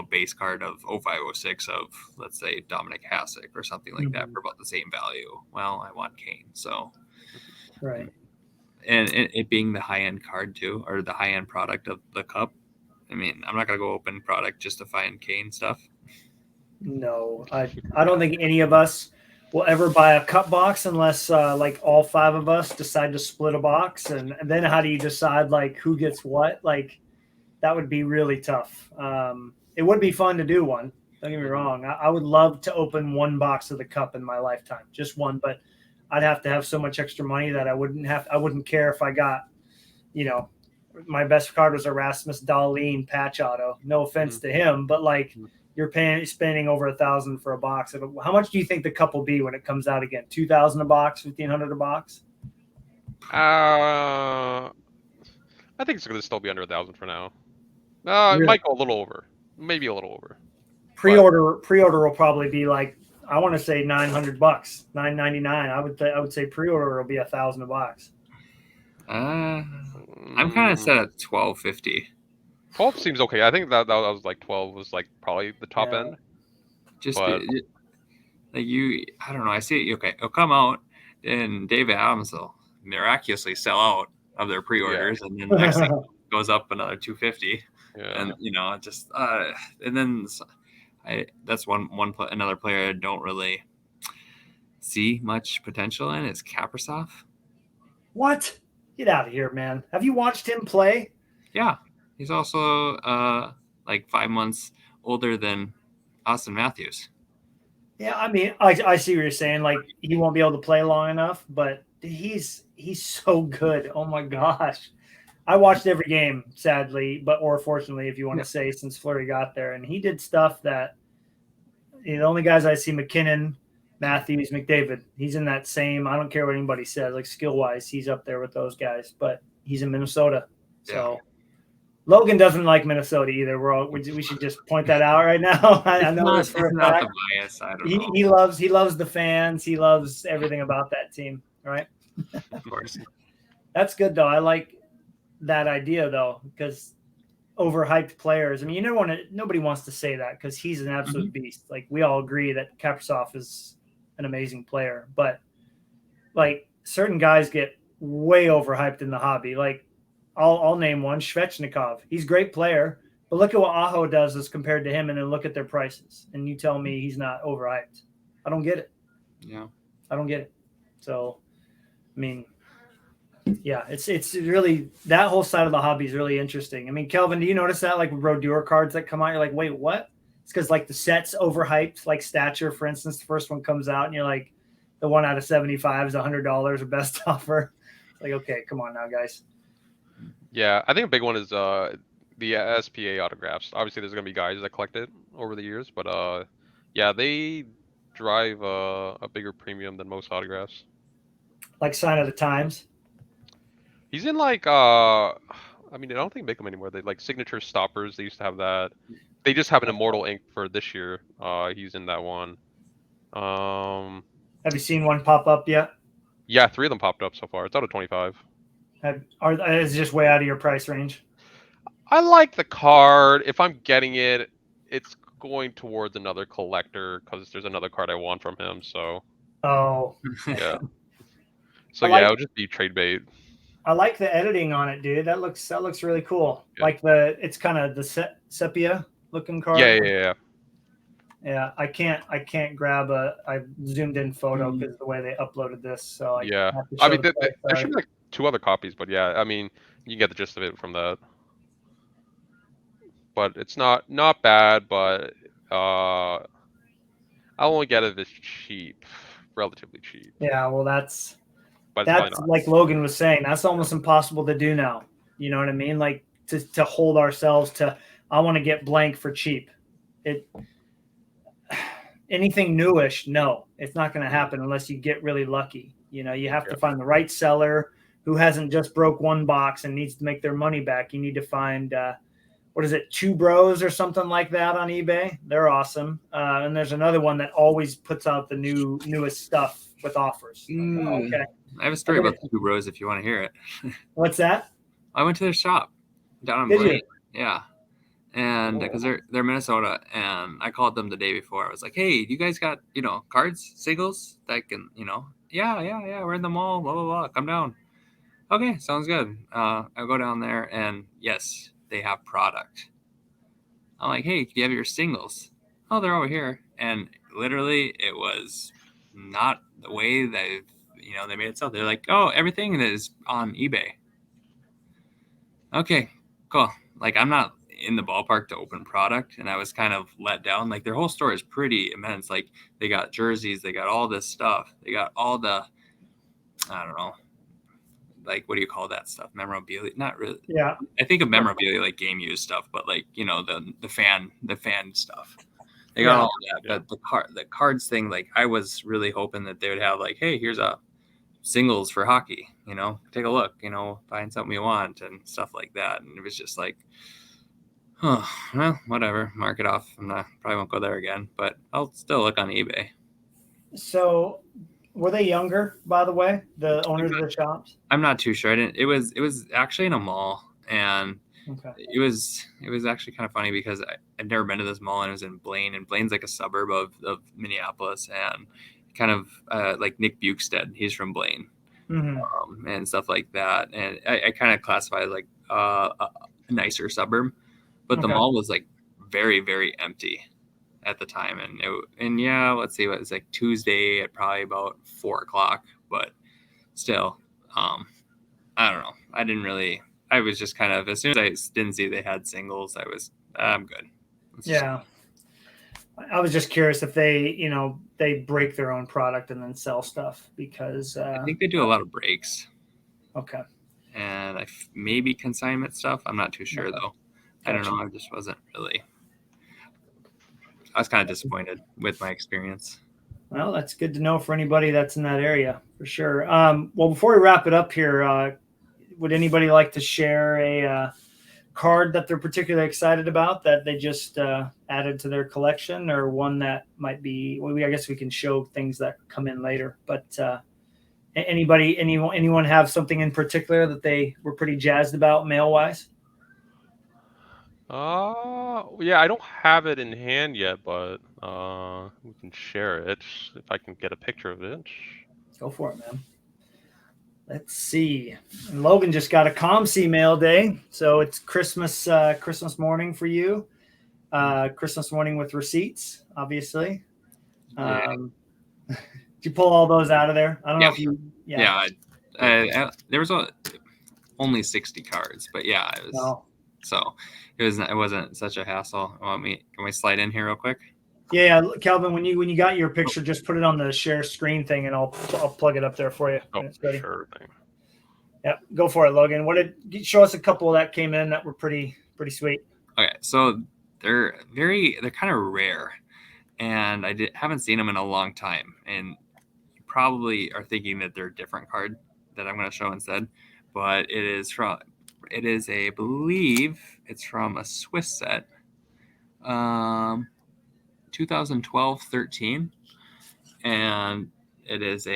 base card of 0506 of, let's say, Dominic Hasek or something like that for about the same value? Well, I want Kane. So, right. And it being the high-end card too, or the high-end product of the cup. I mean, I'm not going to go open product just to find Kane stuff. No, I don't think any of us will ever buy a cup box unless like all five of us decide to split a box. And then how do you decide like who gets what? Like that would be really tough. It would be fun to do one. Don't get me wrong. I would love to open one box of the cup in my lifetime, just one, but I'd have to have so much extra money that I wouldn't care if I got, my best card was a Rasmus Dahlin patch auto. No offense to him, but like you're spending over $1,000 for a box. How much do you think the cup will be when it comes out again? $2,000 a box, $1,500 a box? I think it's going to still be under 1,000 for now. Really? It might go a little over, maybe a little over. Pre-order will probably be like, I want to say $900, $999. I would say pre-order will be $1,000 a box. I'm kind of set at $1,250. 12 seems okay. I think that was like 12 was like probably the top end. Like I don't know. I see. Okay, it'll come out, and David Adams will miraculously sell out of their pre-orders, and then the next thing goes up another $250. Yeah. And just and then that's another player I don't really see much potential in is Kaprizov. What? Get out of here, man. Have you watched him play? Yeah. He's also like 5 months older than Austin Matthews. Yeah, I mean, I see what you're saying. Like he won't be able to play long enough, but he's so good. Oh my gosh. I watched every game, sadly, or fortunately, if you want to say, since Fleury got there. And he did stuff that the only guys I see, McKinnon, Matthews, McDavid, he's in that same, I don't care what anybody says, like skill-wise, he's up there with those guys. But he's in Minnesota. So Logan doesn't like Minnesota either. We should just point that out right now. I know this for a fact. The bias. I don't know. He loves the fans. He loves everything about that team, right? Of course. That's good though. I like that idea though, because overhyped players. I mean, nobody wants to say that because he's an absolute beast. Like we all agree that Kaprizov is an amazing player, but like certain guys get way overhyped in the hobby. Like I'll name one, Svechnikov. He's a great player, but look at what Aho does as compared to him, and then look at their prices, and you tell me he's not overhyped. I don't get it. Yeah, I don't get it. So, I mean, yeah, it's really, that whole side of the hobby is really interesting. I mean, Kelvin, do you notice that like with Brodeur cards that come out, you're like, wait, what? It's because like the set's overhyped, like Stature, for instance, the first one comes out and you're like, the 1 out of 75 is $100 or best offer. It's like, okay, come on now, guys. Yeah, I think a big one is the SPA autographs. Obviously, there's gonna be guys that collect it over the years, but yeah, they drive a bigger premium than most autographs. Like Sign of the Times. He's in like I mean, I don't think they make them anymore. They like Signature Stoppers. They used to have that. They just have an Immortal ink for this year. He's in that one. Have you seen one pop up yet? Yeah, 3 of them popped up so far. It's out of 25. Is it just way out of your price range? I like the card. If I'm getting it, it's going towards another collector because there's another card I want from him. So. Oh. Yeah. So yeah, it'll just be trade bait. I like the editing on it, dude. That looks really cool. Yeah. Like it's kind of the sepia looking card. Yeah. Yeah, I can't grab I zoomed in photo because the way they uploaded this. So I Yeah. have to I show mean, the there price. should be like 2 other copies, but yeah, I mean, you can get the gist of it from that. But it's not bad, but I'll only get it if it's cheap, relatively cheap. Yeah, well, that's But it's probably not. like Logan was saying. That's almost impossible to do now. You know what I mean? Like to hold ourselves to. I want to get blank for cheap. It anything newish, no, it's not going to happen unless you get really lucky. You know, you have to find the right seller who hasn't just broke one box and needs to make their money back. You need to find what is it, Two Bros or something like that on eBay. They're awesome. And there's another one that always puts out the newest stuff with offers. Like, oh, okay. I have a story about the Two Bros if you want to hear it. What's that? I went to their shop down in Did Blaine. you? Yeah. And because they're Minnesota, and I called them the day before. I was like, "Hey, you guys got cards, singles that can yeah, we're in the mall, blah blah blah. Come down." Okay, sounds good. I'll go down there, and yes, they have product. I'm like, "Hey, do you have your singles?" Oh, they're over here, and literally, it was not the way they made it sound. They're like, "Oh, everything is on eBay." Okay, cool. Like, I'm not in the ballpark to open product, and I was kind of let down. Like, their whole store is pretty immense. Like, they got jerseys, they got all this stuff, they got all the, I don't know, like, what do you call that stuff? Memorabilia? Not really. Yeah. I think of memorabilia like game used stuff, but like the fan stuff. They got all that. But the cards thing, like, I was really hoping that they would have like, hey, here's a singles for hockey, take a look, find something you want and stuff like that. And it was just like, oh, well, whatever, mark it off. Probably won't go there again, but I'll still look on eBay. So were they younger, by the way, the owners of the shops? I'm not too sure. It was actually in a mall, and it was actually kind of funny because I've never been to this mall, and it was in Blaine, and Blaine's like a suburb of Minneapolis, and kind of like Nick Bukestead, he's from Blaine. And stuff like that, and I kind of classify it like a nicer suburb, but the mall was like very, very empty at the time, and yeah, let's see, what it was like Tuesday at probably about 4:00, but still, I don't know. I was just kind of, as soon as I didn't see they had singles, I'm good. Yeah. I was just curious if they, they break their own product and then sell stuff, because I think they do a lot of breaks. Okay. And maybe consignment stuff. I'm not too sure though. I don't know. I just wasn't really. I was kind of disappointed with my experience. Well, that's good to know for anybody that's in that area, for sure. Well, before we wrap it up here, would anybody like to share a card that they're particularly excited about that they just added to their collection, or one that might be? Well, I guess we can show things that come in later. But anyone have something in particular that they were pretty jazzed about mail wise? Yeah, I don't have it in hand yet, but we can share it if I can get a picture of it. Go for it, man. Let's see. And Logan just got a ComC mail day, so it's Christmas morning for you. Christmas morning with receipts, obviously. Did you pull all those out of there? I don't know if you. Yeah. There was only 60 cards, but yeah, it was. Oh. So it wasn't such a hassle. Can we slide in here real quick? Yeah, Kelvin, when you got your picture, just put it on the share screen thing, and I'll plug it up there for you. Oh, sure thing. Yep, go for it, Logan. Show us a couple that came in that were pretty sweet. Okay, so they're kind of rare, and haven't seen them in a long time, and you probably are thinking that they're a different card that I'm going to show instead, but I believe it's from a Swiss set, 2012-13, and it is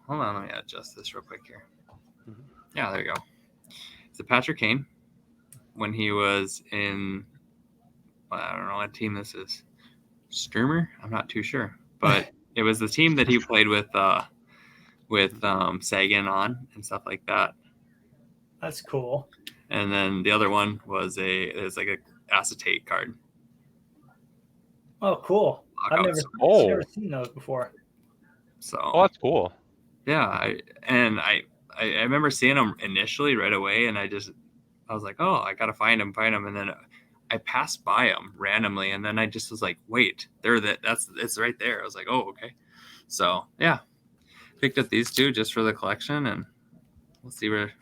hold on, let me adjust this real quick here. Yeah, there you go. It's a Patrick Kane when he was in, I don't know what team this is, Sturmer, I'm not too sure, but it was the team that he played with Sagan on and stuff like that. That's cool. And then the other one was it's like a acetate card. Oh, cool. I've never seen those before. So that's cool. Yeah, I remember seeing them initially right away, and I was like, oh, I gotta find them, and then I passed by them randomly, and then I just was like, wait, it's right there. I was like, oh, okay. So yeah, picked up these two just for the collection, and we'll see where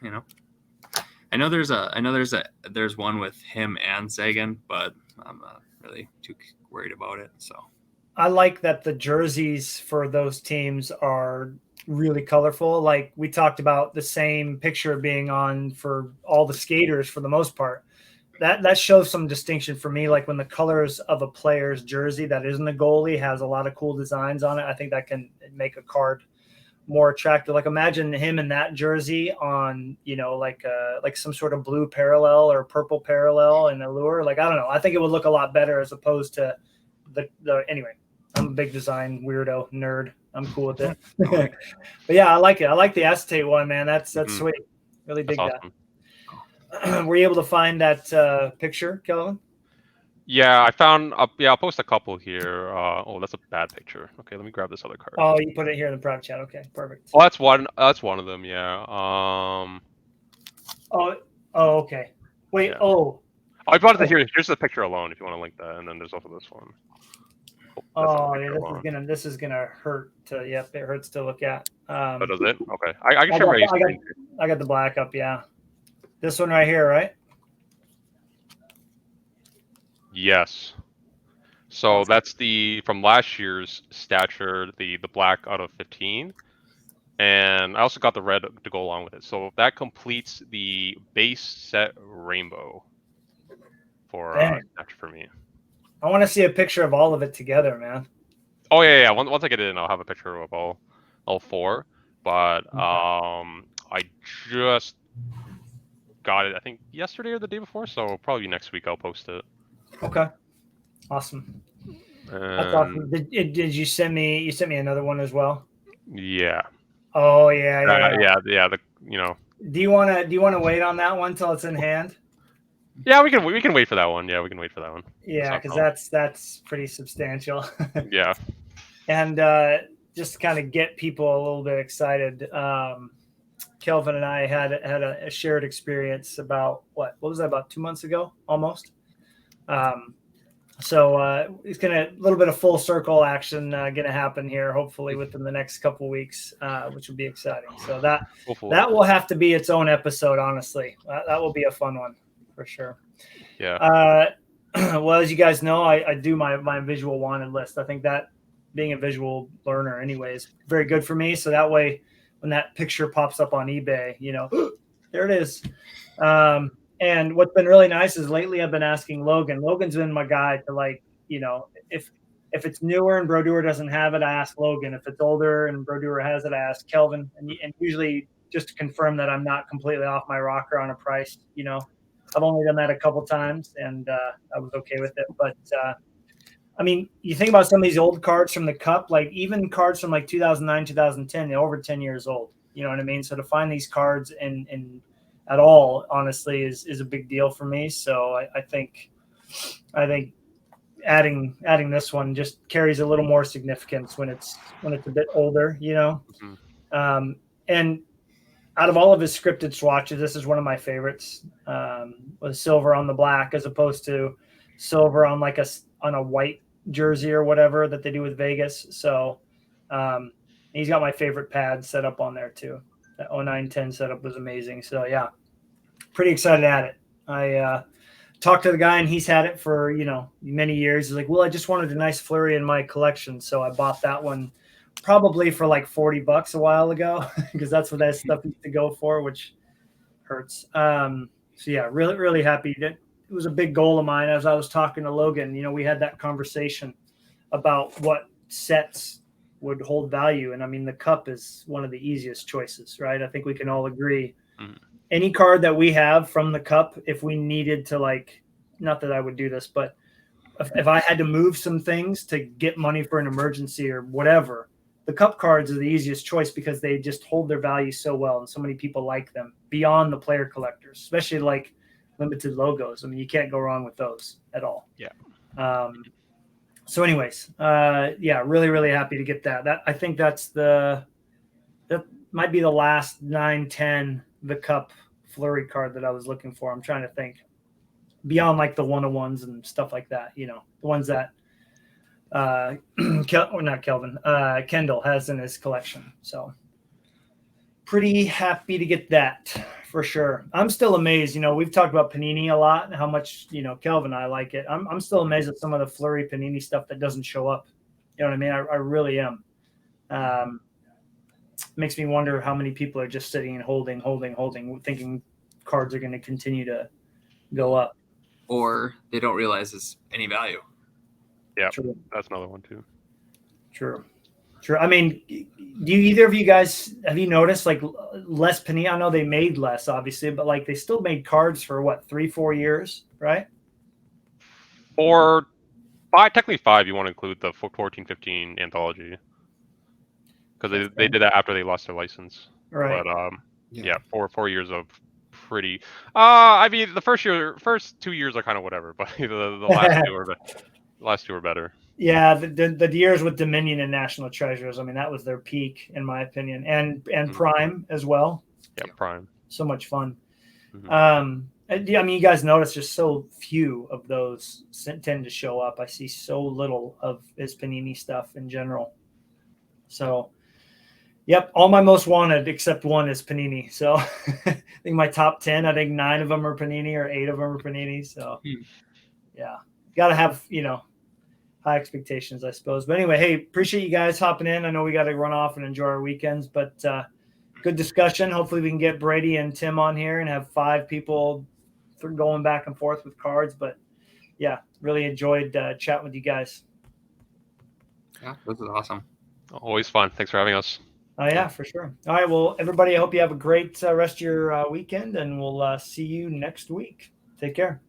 I know there's one with him and Sagan, but I'm not really too worried about it. So I like that the jerseys for those teams are really colorful. Like we talked about the same picture being on for all the skaters for the most part. That shows some distinction for me. Like when the colors of a player's jersey that isn't a goalie has a lot of cool designs on it, I think that can make a card more attractive. Like imagine him in that jersey on, like some sort of blue parallel or purple parallel in Allure. Like, I don't know. I think it would look a lot better as opposed to the anyway, I'm a big design weirdo nerd. I'm cool with it. But yeah, I like it. I like the acetate one, man. That's sweet. Really dig that. Were you able to find that picture, Kelvin? Yeah, I found. I'll post a couple here. Oh, that's a bad picture. Okay, let me grab this other card. Oh, you put it here in the private chat. Okay, perfect. Oh, that's one. That's one of them. Yeah. Oh, okay. Wait. Yeah. Oh. I brought it here. Here's the picture alone. If you want to link that, and then there's also this one. Oh, yeah, this is gonna hurt to. Yep, it hurts to look at. Oh, does it? Okay. I can share my screen. I got the black up. Yeah. This one right here, right? Yes. So that's from last year's stature, the black out of 15. And I also got the red to go along with it. So that completes the base set rainbow for stature for me. I want to see a picture of all of it together, man. Oh yeah. Once I get it in, I'll have a picture of all four. But I just got it, I think yesterday or the day before, so probably next week I'll post it. Okay, awesome. That's awesome. Did you send me? You sent me another one as well. Yeah. Oh yeah. Yeah. Do you want to wait on that one till it's in hand? Yeah, we can wait for that one. Yeah, we can wait for that one. Yeah, because that's pretty substantial. Yeah. And just to kind of get people a little bit excited. Kelvin and I had a shared experience about what was that, about 2 months ago, almost. So it's a little bit of full circle action going to happen here, hopefully within the next couple of weeks, which will be exciting. So that will have to be its own episode. Honestly, that will be a fun one for sure. Yeah. Well, as you guys know, I do my visual wanted list. I think that being a visual learner anyway is very good for me. So that way, when that picture pops up on eBay, there it is. And what's been really nice is lately I've been asking Logan. Logan's been my guy to if it's newer and Brodeur doesn't have it, I ask Logan. If it's older and Brodeur has it, I ask Kelvin. And usually just to confirm that I'm not completely off my rocker on a price. I've only done that a couple times, and I was okay with it. But I mean, you think about some of these old cards from the Cup, like even cards from like 2009, 2010, they're over 10 years old. You know what I mean? So to find these cards in at all, honestly, is a big deal for me. So I think adding this one just carries a little more significance when it's a bit older, Mm-hmm. And out of all of his scripted swatches, this is one of my favorites. With silver on the black as opposed to silver on on a white jersey or whatever that they do with Vegas. So he's got my favorite pad set up on there too. That 09-10 setup was amazing. So yeah, pretty excited at it. I talked to the guy and he's had it for, many years. He's like, well, I just wanted a nice flurry in my collection. So I bought that one probably for like $40 a while ago because that's what that stuff used to go for, which hurts. So yeah, really, really happy. It was a big goal of mine. As I was talking to Logan, we had that conversation about what sets would hold value. And I mean, the Cup is one of the easiest choices, right? I think we can all agree. Mm-hmm. Any card that we have from the Cup, if we needed to not that I would do this, but if I had to move some things to get money for an emergency or whatever, the cup cards are the easiest choice because they just hold their value so well, and so many people like them beyond the player collectors, especially like limited logos. I mean, you can't go wrong with those at all. Yeah. So anyways, yeah, really, really happy to get that. I think that might be the last 9-10 the cup flurry card that I was looking for. I'm trying to think beyond like the 101s and stuff like that, the ones that not Kelvin, Kendall has in his collection. So pretty happy to get that for sure. I'm still amazed. We've talked about Panini a lot and how much, Kelvin and I like it. I'm still amazed at some of the flurry Panini stuff that doesn't show up. You know what I mean? I really am. Makes me wonder how many people are just sitting and holding, thinking cards are going to continue to go up. Or they don't realize it's any value. Yeah, True. That's another one too. True. I mean, do either of you guys, have you noticed like less Panini? I know they made less, obviously, but like they still made cards for what, 3-4 years, right? Or technically 5. You want to include the 14-15 anthology because they did that after they lost their license. Right. But yeah, 4 years of pretty. I mean, the first 2 years are kind of whatever, but the last two are better. Yeah, the years with Dominion and National Treasures, I mean, that was their peak, in my opinion, and Prime as well. Yeah, Prime. So much fun. Mm-hmm. I mean, you guys notice just so few of those tend to show up. I see so little of his Panini stuff in general. So, yep, all my most wanted except one is Panini. So I think my top 10, I think 9 of them are Panini or 8 of them are Panini. So, yeah, got to have, high expectations, I suppose. But anyway, hey, appreciate you guys hopping in. I know we got to run off and enjoy our weekends, but good discussion. Hopefully we can get Brady and Tim on here and have 5 people going back and forth with cards. But yeah, really enjoyed chatting with you guys. Yeah, this is awesome. Always fun. Thanks for having us. Oh, yeah, for sure. All right. Well, everybody, I hope you have a great rest of your weekend, and we'll see you next week. Take care.